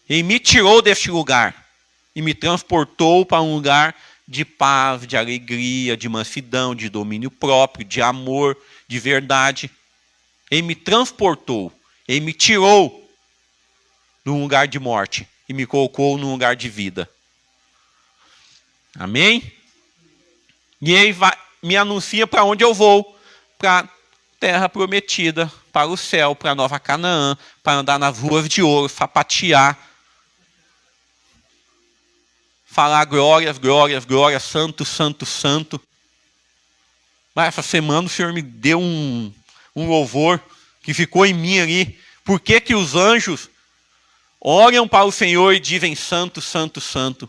Ele me tirou deste lugar e me transportou para um lugar de paz, de alegria, de mansidão, de domínio próprio, de amor, de verdade. Ele me transportou, ele me tirou num lugar de morte e me colocou num lugar de vida. Amém? E ele me anuncia para onde eu vou, para a terra prometida, para o céu, para a Nova Canaã, para andar nas ruas de ouro, sapatear, falar glórias, glórias, glórias, santo, santo, santo. Mas essa semana o Senhor me deu um louvor que ficou em mim ali. Por que que os anjos olham para o Senhor e dizem santo, santo, santo?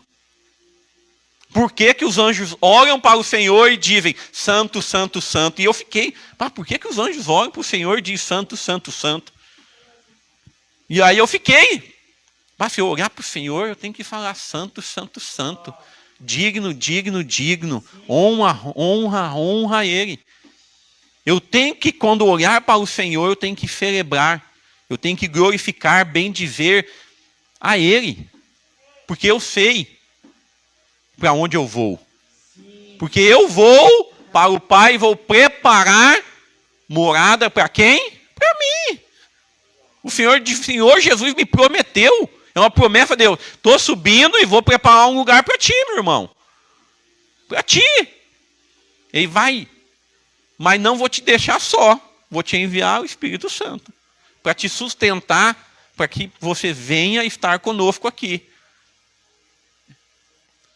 Por que que os anjos olham para o Senhor e dizem santo, santo, santo? E eu fiquei, por que que os anjos olham para o Senhor e dizem santo, santo, santo? E aí eu fiquei. Mas se eu olhar para o Senhor, eu tenho que falar santo, santo, santo. Digno, digno, digno. Honra, honra, honra a Ele. Eu tenho que, quando olhar para o Senhor, eu tenho que celebrar. Eu tenho que glorificar, bem dizer a Ele. Porque eu sei para onde eu vou. Porque eu vou para o Pai e vou preparar morada para quem? Para mim. O Senhor Jesus me prometeu. É uma promessa de Deus. Estou subindo e vou preparar um lugar para ti, meu irmão. Para ti. Ele vai mas não vou te deixar só. Vou te enviar o Espírito Santo para te sustentar, para que você venha estar conosco aqui.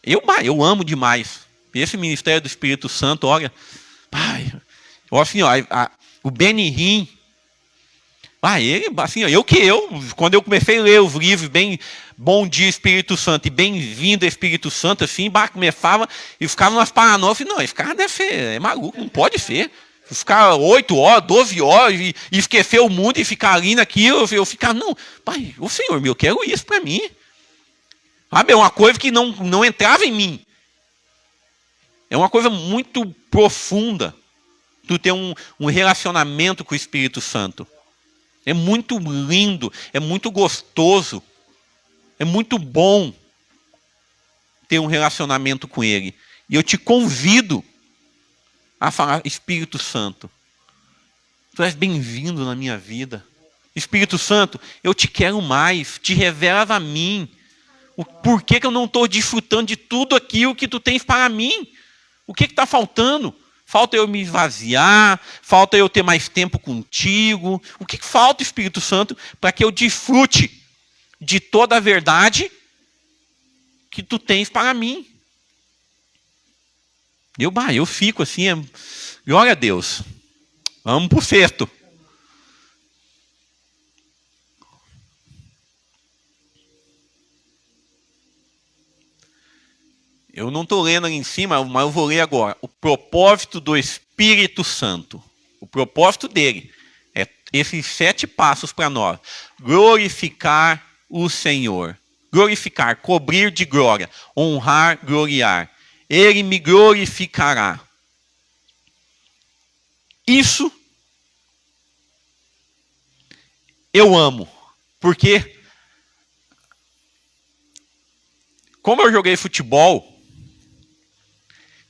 Eu amo demais esse ministério do Espírito Santo. Olha, pai, assim, ó, o Benihim, ele, assim, ó, quando eu comecei a ler os livros, bem Bom Dia Espírito Santo e Bem-vindo Espírito Santo, assim, começava e ficava umas paranoias. Não, esse cara deve ser, é maluco, não pode ser. Ficar 8 horas, 12 horas e esquecer o mundo e ficar ali naquilo. Eu ficar, não, pai, o Senhor, eu quero isso para mim. Sabe, é uma coisa que não entrava em mim. É uma coisa muito profunda tu ter um relacionamento com o Espírito Santo. É muito lindo, é muito gostoso, é muito bom ter um relacionamento com Ele. E eu te convido a falar, Espírito Santo, tu és bem-vindo na minha vida. Espírito Santo, eu te quero mais, te revelas a mim. Por que eu não estou desfrutando de tudo aquilo que tu tens para mim? O que está faltando? Falta eu me esvaziar? Falta eu ter mais tempo contigo? O que falta, Espírito Santo, para que eu desfrute de toda a verdade que tu tens para mim? Eu fico assim, glória a Deus. Vamos para o sexto. Eu não estou lendo ali em cima, mas eu vou ler agora. O propósito do Espírito Santo. O propósito dele é esses 7 passos para nós. Glorificar o Senhor. Glorificar, cobrir de glória. Honrar, gloriar. Ele me glorificará. Isso eu amo. Porque, como eu joguei futebol,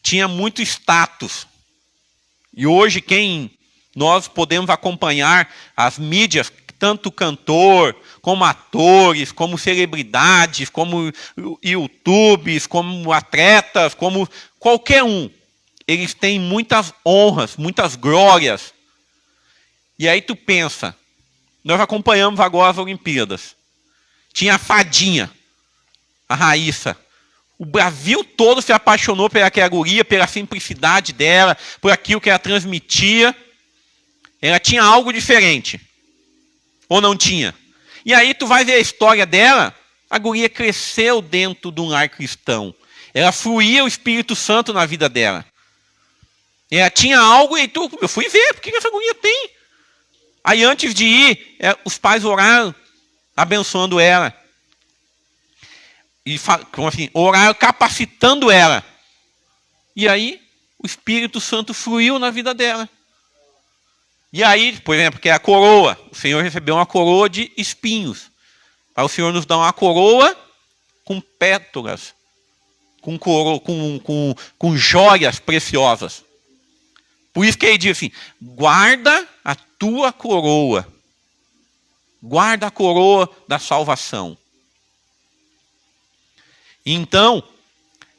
tinha muito status. E hoje nós podemos acompanhar as mídias, tanto cantor, como atores, como celebridades, como YouTubes, como atletas, como qualquer um. Eles têm muitas honras, muitas glórias. E aí tu pensa, nós acompanhamos agora as Olimpíadas. Tinha a fadinha, a Raíssa. O Brasil todo se apaixonou pelaquela guria, pela simplicidade dela, por aquilo que ela transmitia. Ela tinha algo diferente. Ou não tinha? E aí tu vai ver a história dela, a guria cresceu dentro de um lar cristão. Ela fluía o Espírito Santo na vida dela. Ela tinha algo e eu fui ver, o que essa guria tem? Aí antes de ir, os pais oraram, abençoando ela. E como assim, oraram capacitando ela. E aí, o Espírito Santo fluiu na vida dela. E aí, por exemplo, que é a coroa. O Senhor recebeu uma coroa de espinhos. Aí o Senhor nos dá uma coroa com pétalas, com joias preciosas. Por isso que ele diz assim, guarda a tua coroa. Guarda a coroa da salvação. Então,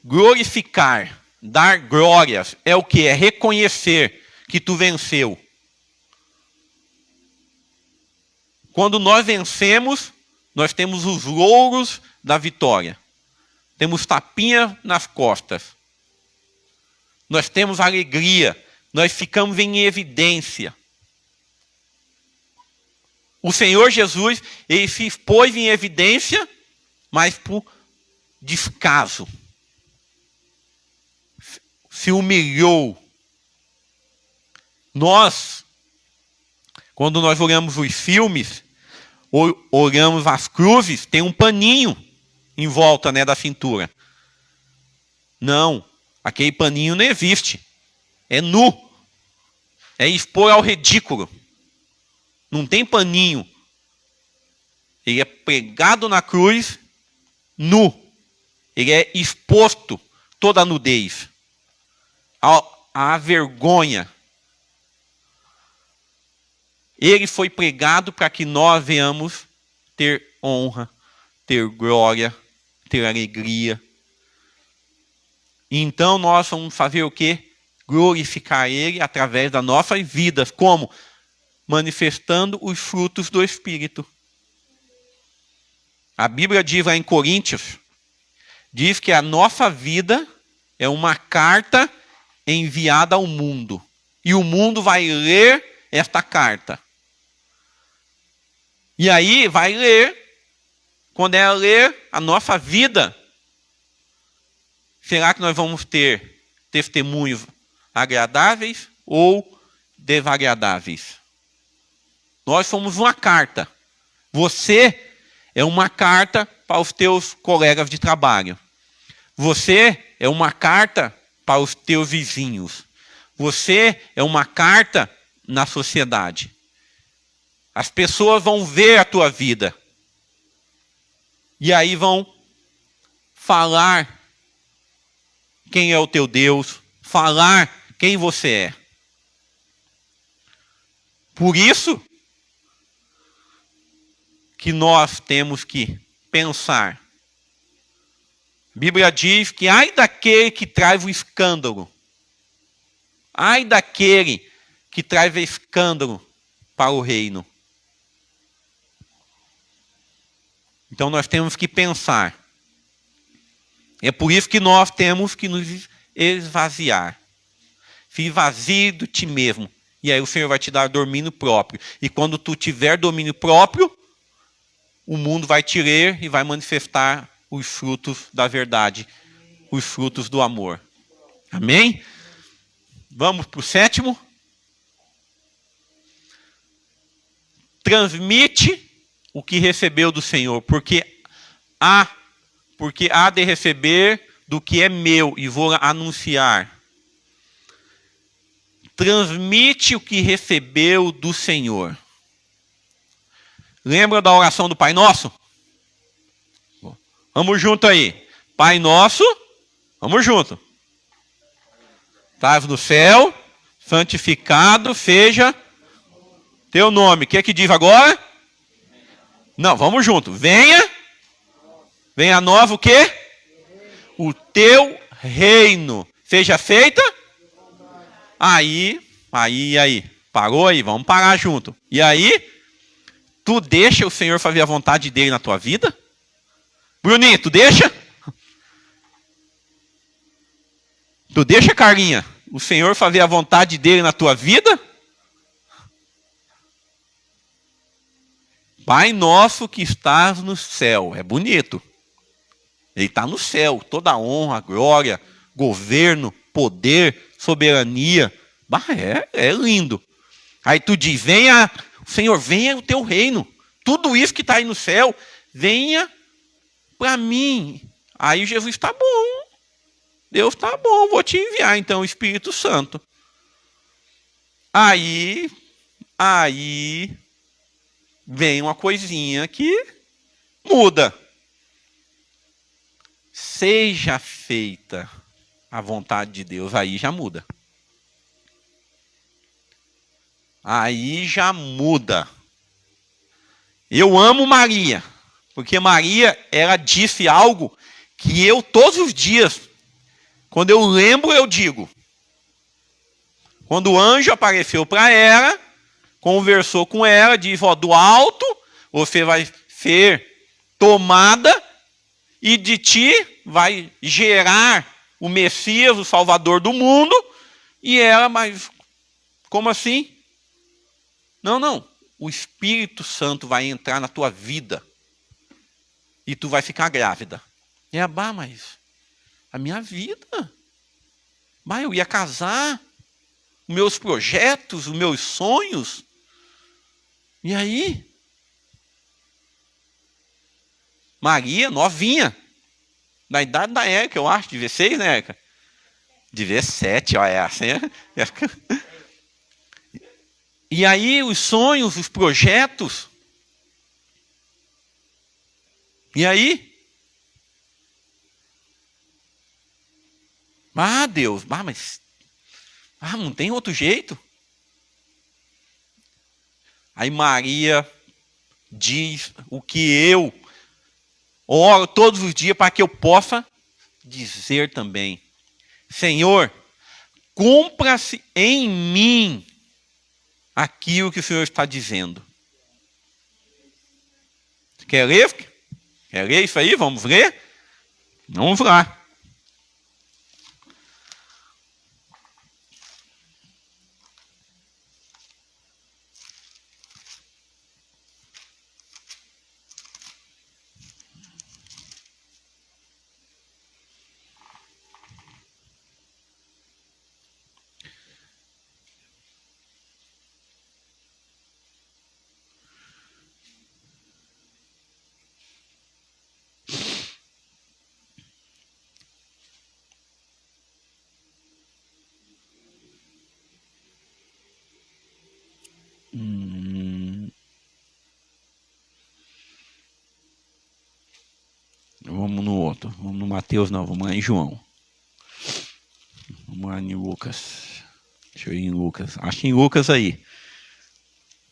glorificar, dar glórias, é o que? É reconhecer que tu venceu. Quando nós vencemos, nós temos os louros da vitória. Temos tapinha nas costas. Nós temos alegria. Nós ficamos em evidência. O Senhor Jesus, ele se expôs em evidência, mas por descaso. Se humilhou. Nós, quando nós olhamos os filmes, olhamos as cruzes, tem um paninho em volta, né, da cintura. Não, aquele paninho não existe. É nu. É expor ao ridículo. Não tem paninho. Ele é pregado na cruz, nu. Ele é exposto toda a nudez. A vergonha. Ele foi pregado para que nós venhamos ter honra, ter glória, ter alegria. Então nós vamos fazer o quê? glorificar Ele através das nossas vidas. Como? Manifestando os frutos do Espírito. A Bíblia diz lá em Coríntios, diz que a nossa vida é uma carta enviada ao mundo. E o mundo vai ler esta carta. E aí vai ler, quando ela ler a nossa vida, será que nós vamos ter testemunhos agradáveis ou desagradáveis? Nós somos uma carta. Você é uma carta para os teus colegas de trabalho. Você é uma carta para os teus vizinhos. Você é uma carta na sociedade. As pessoas vão ver a tua vida. E aí vão falar quem é o teu Deus, falar quem você é. Por isso que nós temos que pensar. A Bíblia diz que ai daquele que traz o escândalo. Ai daquele que traz escândalo para o reino. Então nós temos que pensar. É por isso que nós temos que nos esvaziar. Se esvazie de ti mesmo. E aí o Senhor vai te dar domínio próprio. E quando tu tiver domínio próprio, o mundo vai te ler e vai manifestar os frutos da verdade. Os frutos do amor. Amém? Vamos para o 7º. Transmite o que recebeu do Senhor, porque há de receber do que é meu e vou anunciar. Transmite o que recebeu do Senhor. Lembra da oração do Pai Nosso? Vamos junto aí. Pai Nosso, vamos junto. Estás no céu, santificado seja teu nome. O que é que diz agora? Não, vamos junto. Venha a nós o quê? O teu reino. Seja feita. Aí. Parou aí, vamos parar junto. E aí, tu deixa o Senhor fazer a vontade dele na tua vida? Bruninho, tu deixa? Tu deixa, Carlinha, o Senhor fazer a vontade dele na tua vida? Pai nosso que estás no céu. É bonito. Ele está no céu. Toda honra, glória, governo, poder, soberania. É lindo. Aí tu diz, Senhor, venha o teu reino. Tudo isso que está aí no céu, venha para mim. Aí Jesus está bom. Deus está bom, vou te enviar então o Espírito Santo. Aí vem uma coisinha que muda. Seja feita a vontade de Deus, aí já muda. Aí já muda. Eu amo Maria, porque Maria, ela disse algo que eu todos os dias, quando eu lembro, eu digo. Quando o anjo apareceu para ela, conversou com ela, disse, do alto, você vai ser tomada e de ti vai gerar o Messias, o Salvador do mundo. E ela, mas como assim? Não. O Espírito Santo vai entrar na tua vida e tu vai ficar grávida. Mas a minha vida? Eu ia casar, os meus projetos, os meus sonhos. E aí? Maria, novinha, da idade da Érica, eu acho, 16, né, Érica? 17, ó, é assim. E aí, os sonhos, os projetos. E aí? Deus, mas não tem outro jeito? Aí Maria diz o que eu oro todos os dias para que eu possa dizer também. Senhor, cumpra-se em mim aquilo que o Senhor está dizendo. Quer ler? Quer ler isso aí? Vamos ler? Vamos lá. Vamos no outro. Vamos no Mateus, não. Vamos lá em João. Vamos lá em Lucas. Deixa eu ir em Lucas. Acha em Lucas aí.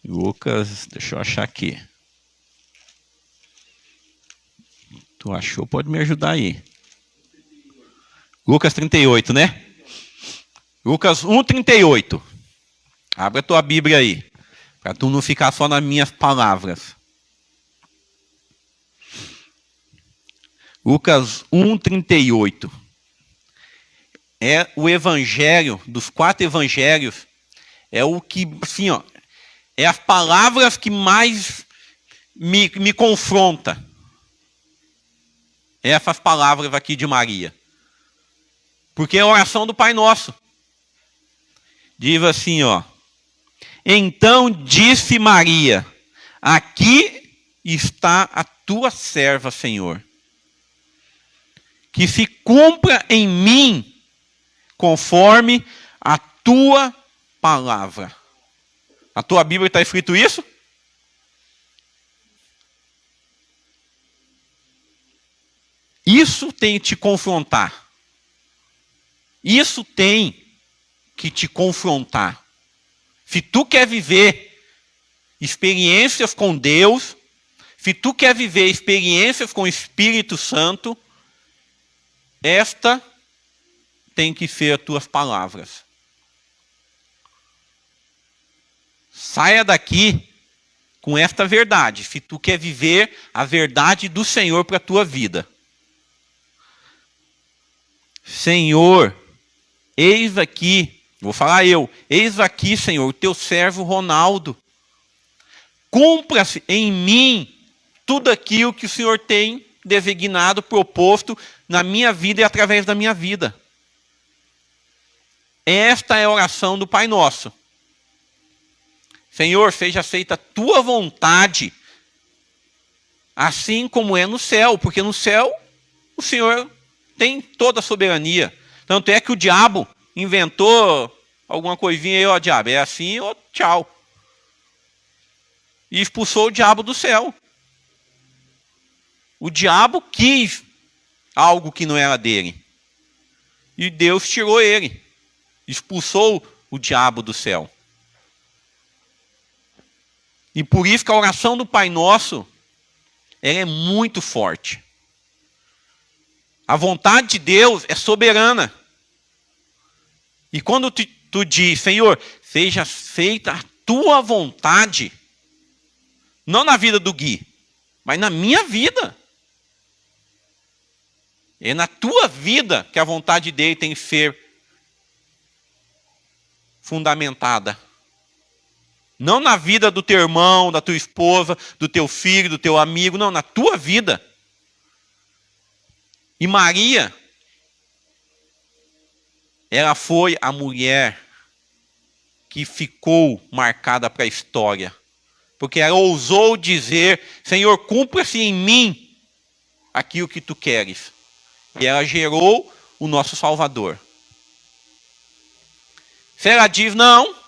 Lucas, deixa eu achar aqui. Tu achou? Pode me ajudar aí. Lucas 38, né? Lucas 1:38. Abre a tua Bíblia aí. Para tu não ficar só nas minhas palavras. Lucas 1:38. É o evangelho, dos 4 evangelhos, é o que, assim, ó, é as palavras que mais me confronta. Essas palavras aqui de Maria. Porque é a oração do Pai Nosso. Diz assim, ó. Então disse Maria: aqui está a tua serva, Senhor. Que se cumpra em mim conforme a tua palavra. Na tua Bíblia está escrito isso? Isso tem que te confrontar. Isso tem que te confrontar. Se tu quer viver experiências com Deus, se tu quer viver experiências com o Espírito Santo, esta tem que ser as tuas palavras. Saia daqui com esta verdade, se tu quer viver a verdade do Senhor para a tua vida. Senhor, eis aqui, vou falar eu, eis aqui, Senhor, o teu servo Ronaldo. Cumpra-se em mim tudo aquilo que o Senhor tem designado, proposto na minha vida e através da minha vida. Esta é a oração do Pai Nosso. Senhor, seja feita a tua vontade, assim como é no céu, porque no céu o Senhor tem toda a soberania. Tanto é que o diabo inventou alguma coisinha aí, ó, diabo, é assim, ó, tchau. E expulsou o diabo do céu. O diabo quis algo que não era dele. E Deus tirou ele. Expulsou o diabo do céu. E por isso que a oração do Pai Nosso, ela é muito forte. A vontade de Deus é soberana. E quando tu diz, Senhor, seja feita a tua vontade, não na vida do Gui, mas na minha vida. É na tua vida que a vontade dele tem que ser fundamentada. Não na vida do teu irmão, da tua esposa, do teu filho, do teu amigo, não, na tua vida. E Maria, ela foi a mulher que ficou marcada para a história. Porque ela ousou dizer, Senhor, cumpra-se em mim aquilo que tu queres. E ela gerou o nosso Salvador. Se ela diz não,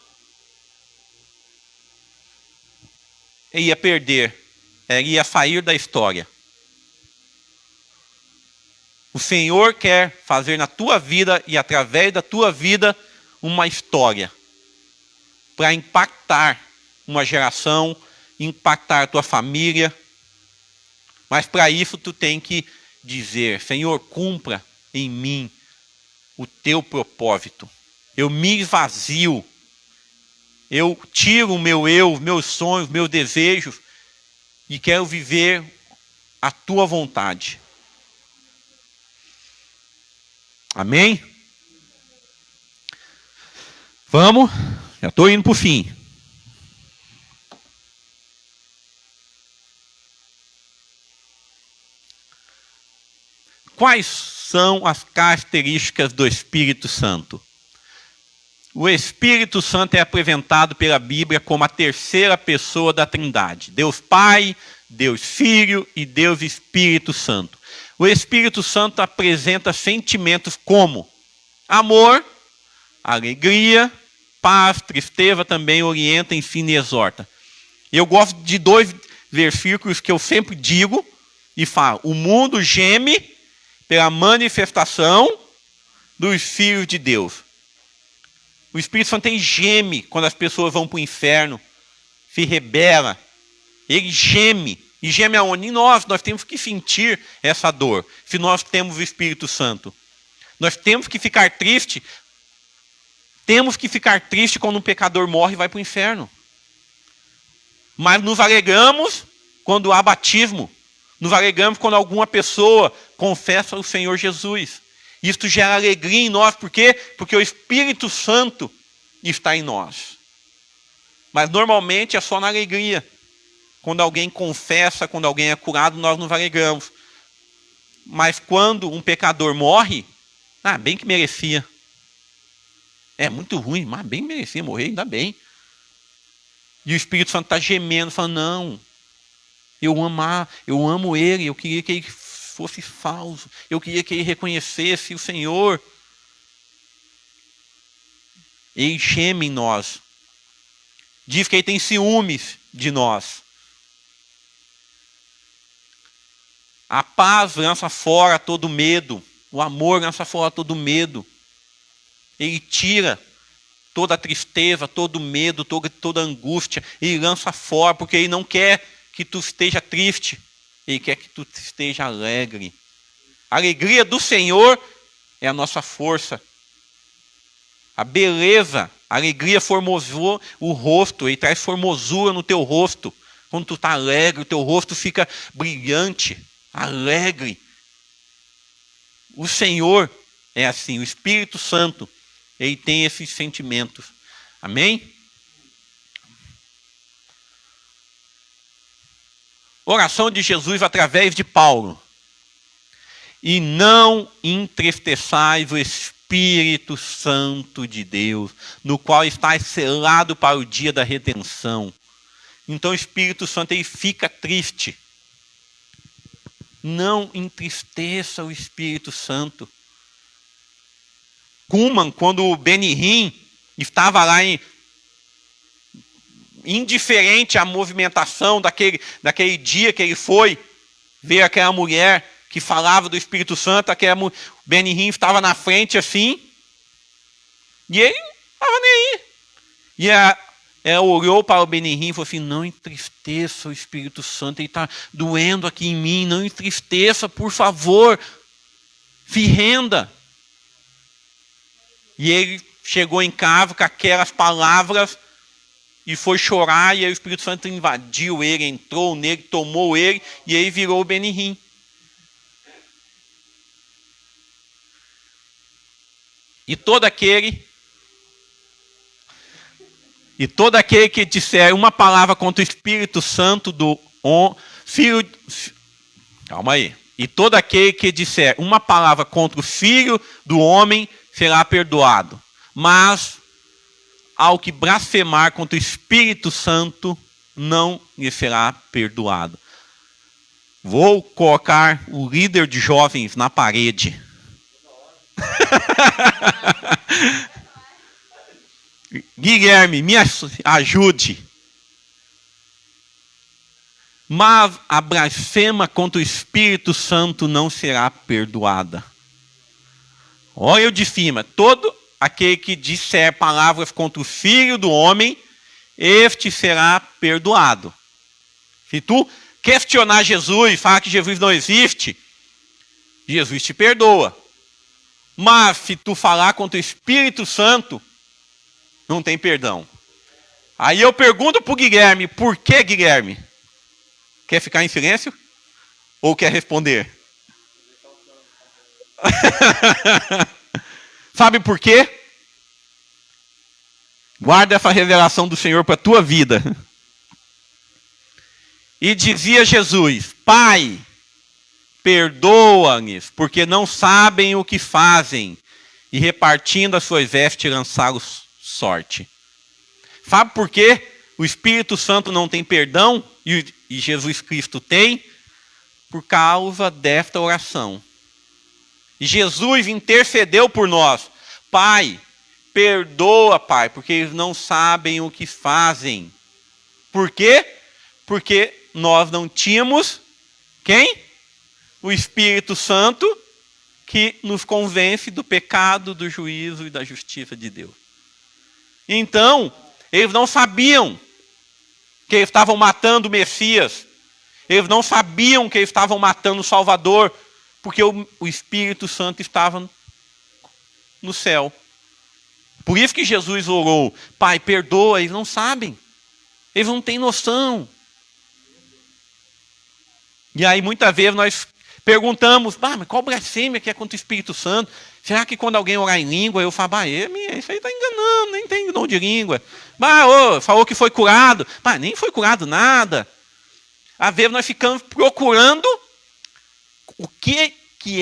ela ia perder, ela ia sair da história. O Senhor quer fazer na tua vida e através da tua vida uma história para impactar uma geração, impactar a tua família. Mas para isso tu tem que dizer, Senhor, cumpra em mim o teu propósito. eu me esvazio, eu tiro o meu eu, meus sonhos, meus desejos e quero viver a tua vontade. Amém? Vamos, já estou indo para o fim. Quais são as características do Espírito Santo? O Espírito Santo é apresentado pela Bíblia como a terceira pessoa da Trindade. Deus Pai, Deus Filho e Deus Espírito Santo. O Espírito Santo apresenta sentimentos como amor, alegria, paz, tristeza, também orienta, ensina e exorta. Eu gosto de 2 versículos que eu sempre digo e falo. O mundo geme pela manifestação dos filhos de Deus. O Espírito Santo geme quando as pessoas vão para o inferno, se rebela. Ele geme. E geme aonde? Em nós. Nós temos que sentir essa dor, se nós temos o Espírito Santo. Nós temos que ficar triste. Temos que ficar triste quando um pecador morre e vai para o inferno. Mas nos alegramos quando há batismo. Nos alegramos quando alguma pessoa confessa o Senhor Jesus. Isto gera alegria em nós. Por quê? Porque o Espírito Santo está em nós. Mas normalmente é só na alegria. Quando alguém confessa, quando alguém é curado, nós nos alegramos. Mas quando um pecador morre, bem que merecia. É muito ruim, mas bem merecia morrer, ainda bem. E o Espírito Santo está gemendo, falando, não, eu amo ele, eu queria que ele fosse falso, eu queria que ele reconhecesse o Senhor. Ele geme em nós. Diz que ele tem ciúmes de nós. A paz lança fora todo medo. O amor lança fora todo medo. Ele tira toda a tristeza, todo medo, toda a angústia. Ele lança fora, porque ele não quer que tu esteja triste. Ele quer que tu esteja alegre. A alegria do Senhor é a nossa força. A beleza, a alegria formosou o rosto. Ele traz formosura no teu rosto. Quando tu está alegre, o teu rosto fica brilhante, alegre. O Senhor é assim, o Espírito Santo, ele tem esses sentimentos. Amém? Oração de Jesus através de Paulo. E não entristeçais o Espírito Santo de Deus, no qual está selado para o dia da redenção. Então o Espírito Santo ele fica triste. Não entristeça o Espírito Santo. Kuhlman, quando o Benihim estava lá indiferente à movimentação daquele dia que ele foi ver aquela mulher que falava do Espírito Santo, o Benihim estava na frente assim, e ele não estava nem aí. E ela olhou para o Benihim e falou assim, não entristeça o Espírito Santo, ele está doendo aqui em mim, não entristeça, por favor, se renda. E ele chegou em casa com aquelas palavras e foi chorar, e aí o Espírito Santo invadiu ele, entrou nele, tomou ele, e aí virou o Benihim. E todo aquele que disser uma palavra contra o Espírito Santo do Filho... Calma aí. E todo aquele que disser uma palavra contra o Filho do homem será perdoado. Mas ao que blasfemar contra o Espírito Santo não lhe será perdoado. Vou colocar o líder de jovens na parede. Guilherme, me ajude. Mas a blasfema contra o Espírito Santo não será perdoada. Olha eu de cima, todo aquele que disser palavras contra o Filho do homem, este será perdoado. Se tu questionar Jesus, falar que Jesus não existe, Jesus te perdoa. Mas se tu falar contra o Espírito Santo, não tem perdão. Aí eu pergunto para o Guilherme, por que, Guilherme? Quer ficar em silêncio? Ou quer responder? Sabe por quê? Guarda essa revelação do Senhor para a tua vida. E dizia Jesus, Pai, perdoa-lhes, porque não sabem o que fazem. E repartindo as suas vestes, lançá-los sorte. Sabe por quê? O Espírito Santo não tem perdão e Jesus Cristo tem? Por causa desta oração. E Jesus intercedeu por nós. Pai, perdoa, Pai, porque eles não sabem o que fazem. Por quê? Porque nós não tínhamos quem? O Espírito Santo que nos convence do pecado, do juízo e da justiça de Deus. Então, eles não sabiam que eles estavam matando o Messias. Eles não sabiam que eles estavam matando o Salvador, porque o Espírito Santo estava no céu. Por isso que Jesus orou, Pai, perdoa, eles não sabem. Eles não têm noção. E aí muitas vezes nós perguntamos, mas qual blasfêmia que é contra o Espírito Santo? Será que quando alguém orar em língua, eu falo, isso aí está enganando, nem tem dom de língua. Falou que foi curado. Nem foi curado nada. Às vezes nós ficamos procurando o que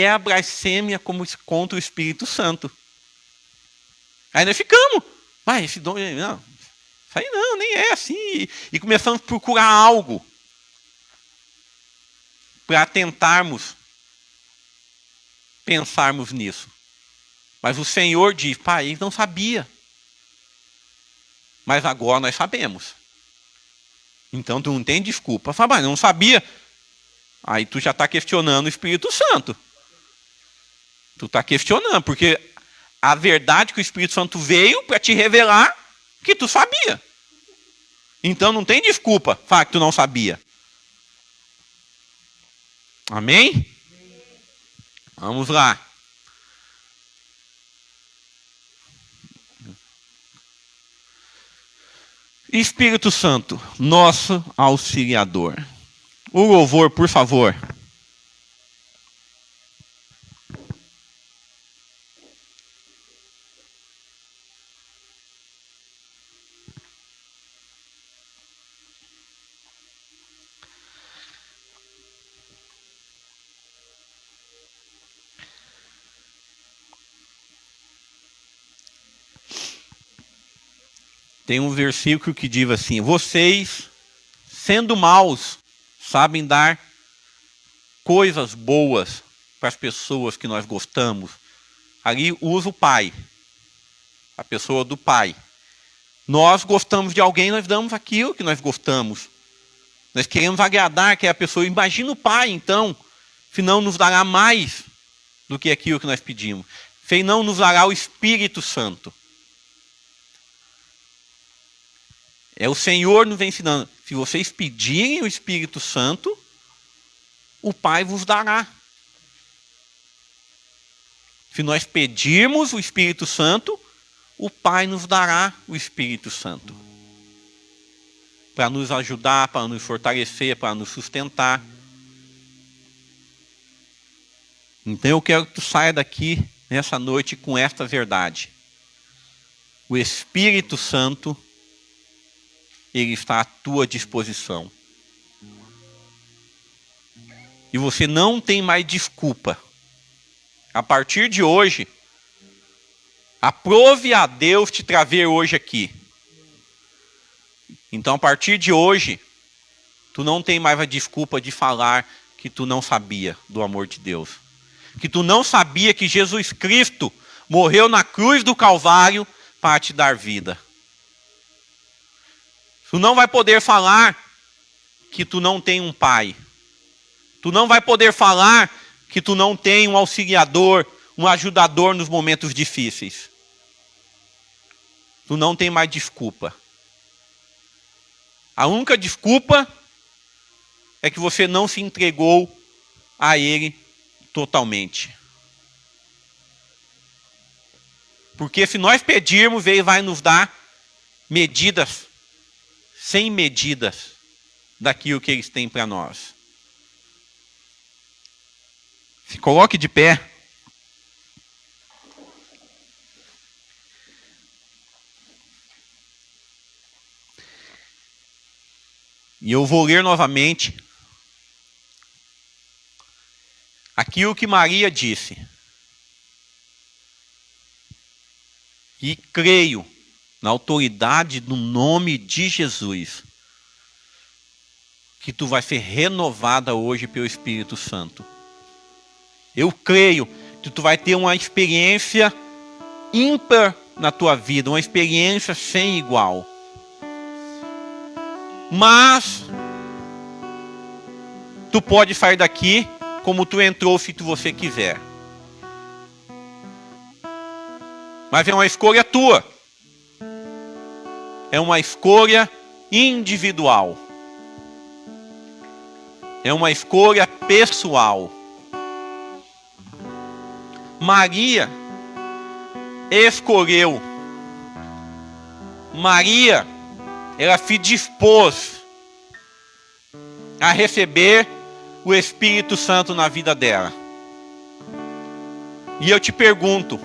é a blasfêmia contra o Espírito Santo. Aí nós ficamos, esse dom, não, isso aí não, nem é assim. E começamos a procurar algo para tentarmos pensarmos nisso. Mas o Senhor diz, eles não sabia. Mas agora nós sabemos. Então tu não tem desculpa. Fala, não sabia. Aí tu já está questionando o Espírito Santo. Tu está questionando, porque a verdade que o Espírito Santo veio para te revelar que tu sabia. Então não tem desculpa falar que tu não sabia. Amém? Vamos lá. Espírito Santo, nosso auxiliador. O louvor, por favor. Tem um versículo que diz assim, vocês, sendo maus, sabem dar coisas boas para as pessoas que nós gostamos. Ali usa o pai, a pessoa do pai. Nós gostamos de alguém, nós damos aquilo que nós gostamos. Nós queremos agradar aquela pessoa. Imagina o pai, então, se não nos dará mais do que aquilo que nós pedimos. Se não nos dará o Espírito Santo. É o Senhor nos ensinando. Se vocês pedirem o Espírito Santo, o Pai vos dará. Se nós pedirmos o Espírito Santo, o Pai nos dará o Espírito Santo. Para nos ajudar, para nos fortalecer, para nos sustentar. Então eu quero que tu saia daqui nessa noite com esta verdade. O Espírito Santo, ele está à tua disposição. E você não tem mais desculpa. A partir de hoje, aprove a Deus te trazer hoje aqui. Então, a partir de hoje, tu não tem mais a desculpa de falar que tu não sabia do amor de Deus. Que tu não sabia que Jesus Cristo morreu na cruz do Calvário para te dar vida. Tu não vai poder falar que tu não tem um pai. Tu não vai poder falar que tu não tem um auxiliador, um ajudador nos momentos difíceis. Tu não tem mais desculpa. A única desculpa é que você não se entregou a Ele totalmente. Porque se nós pedirmos, Ele vai nos dar medidas, sem medidas, daquilo que eles têm para nós. Se coloque de pé. E eu vou ler novamente aquilo que Maria disse. E creio na autoridade do nome de Jesus que tu vai ser renovada hoje pelo Espírito Santo. Eu creio que tu vai ter uma experiência ímpar na tua vida, uma experiência sem igual. Mas tu pode sair daqui como tu entrou, se você quiser. Mas é uma escolha tua. É uma escolha individual. É uma escolha pessoal. Maria escolheu. Maria, ela se dispôs a receber o Espírito Santo na vida dela. E eu te pergunto,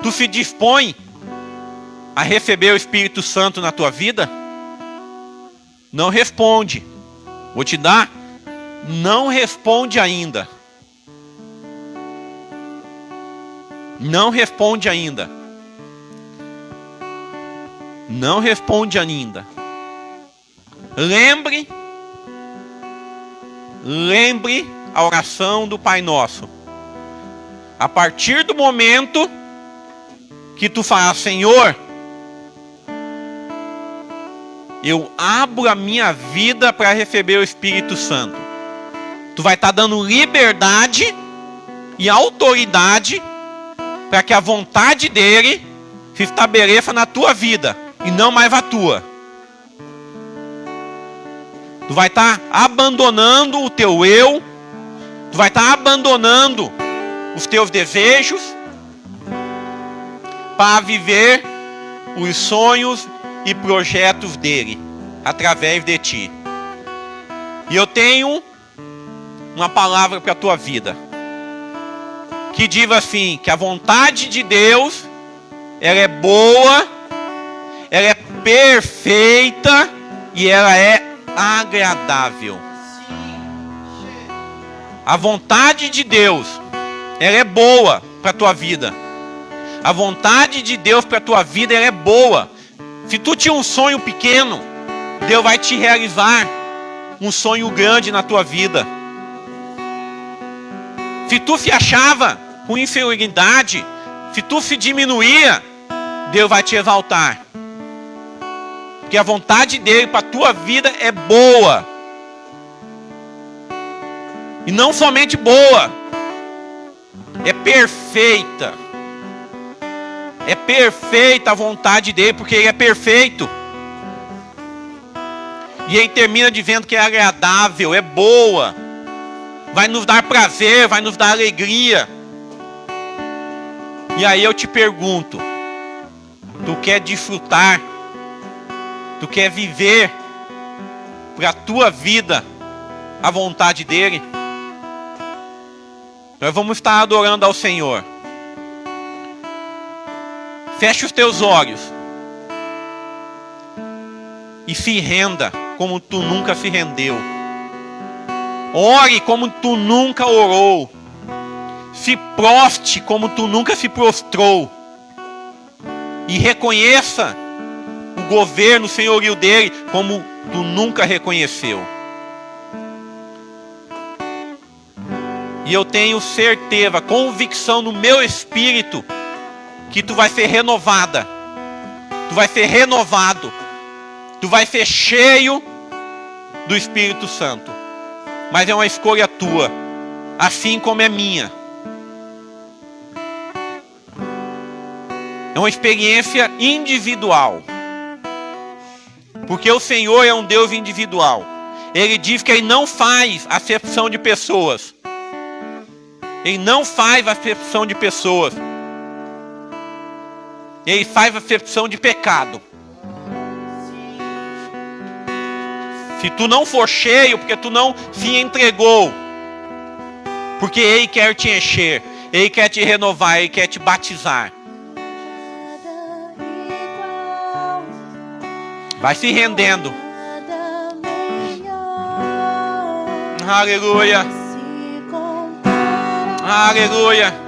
tu se dispõe a receber o Espírito Santo na tua vida? Não responde. Vou te dar. Não responde ainda. Não responde ainda. Não responde ainda. Lembre a oração do Pai Nosso. A partir do momento que tu falar, Senhor, eu abro a minha vida para receber o Espírito Santo. Tu vai estar dando liberdade e autoridade para que a vontade dele se estabeleça na tua vida e não mais a tua. Tu vai estar abandonando o teu eu, tu vai estar abandonando os teus desejos para viver os sonhos e projetos dele através de ti. E eu tenho uma palavra para a tua vida que diz assim, que a vontade de Deus, ela é boa, ela é perfeita e ela é agradável. A vontade de Deus, ela é boa para a tua vida. A vontade de Deus para a tua vida, ela é boa. Se tu tinha um sonho pequeno, Deus vai te realizar um sonho grande na tua vida. Se tu se achava com inferioridade, se tu se diminuía, Deus vai te exaltar. Porque a vontade dele para a tua vida é boa. E não somente boa, é perfeita. É perfeita a vontade dele, porque ele é perfeito. E ele termina dizendo que é agradável, é boa. Vai nos dar prazer, vai nos dar alegria. E aí eu te pergunto, tu quer desfrutar, tu quer viver para a tua vida a vontade dele? Nós vamos estar adorando ao Senhor. Feche os teus olhos e se renda como tu nunca se rendeu. Ore como tu nunca orou. Se prostre como tu nunca se prostrou. E reconheça o governo, o senhorio dele como tu nunca reconheceu. E eu tenho certeza, convicção no meu espírito, que tu vai ser renovada. Tu vai ser renovado. Tu vai ser cheio do Espírito Santo. Mas é uma escolha tua, assim como é minha. É uma experiência individual. Porque o Senhor é um Deus individual. Ele diz que Ele não faz acepção de pessoas. Ele não faz acepção de pessoas. Ele faz acepção de pecado. Se tu não for cheio, porque tu não se entregou, porque Ele quer te encher, Ele quer te renovar, Ele quer te batizar. Vai se rendendo. Aleluia. Aleluia.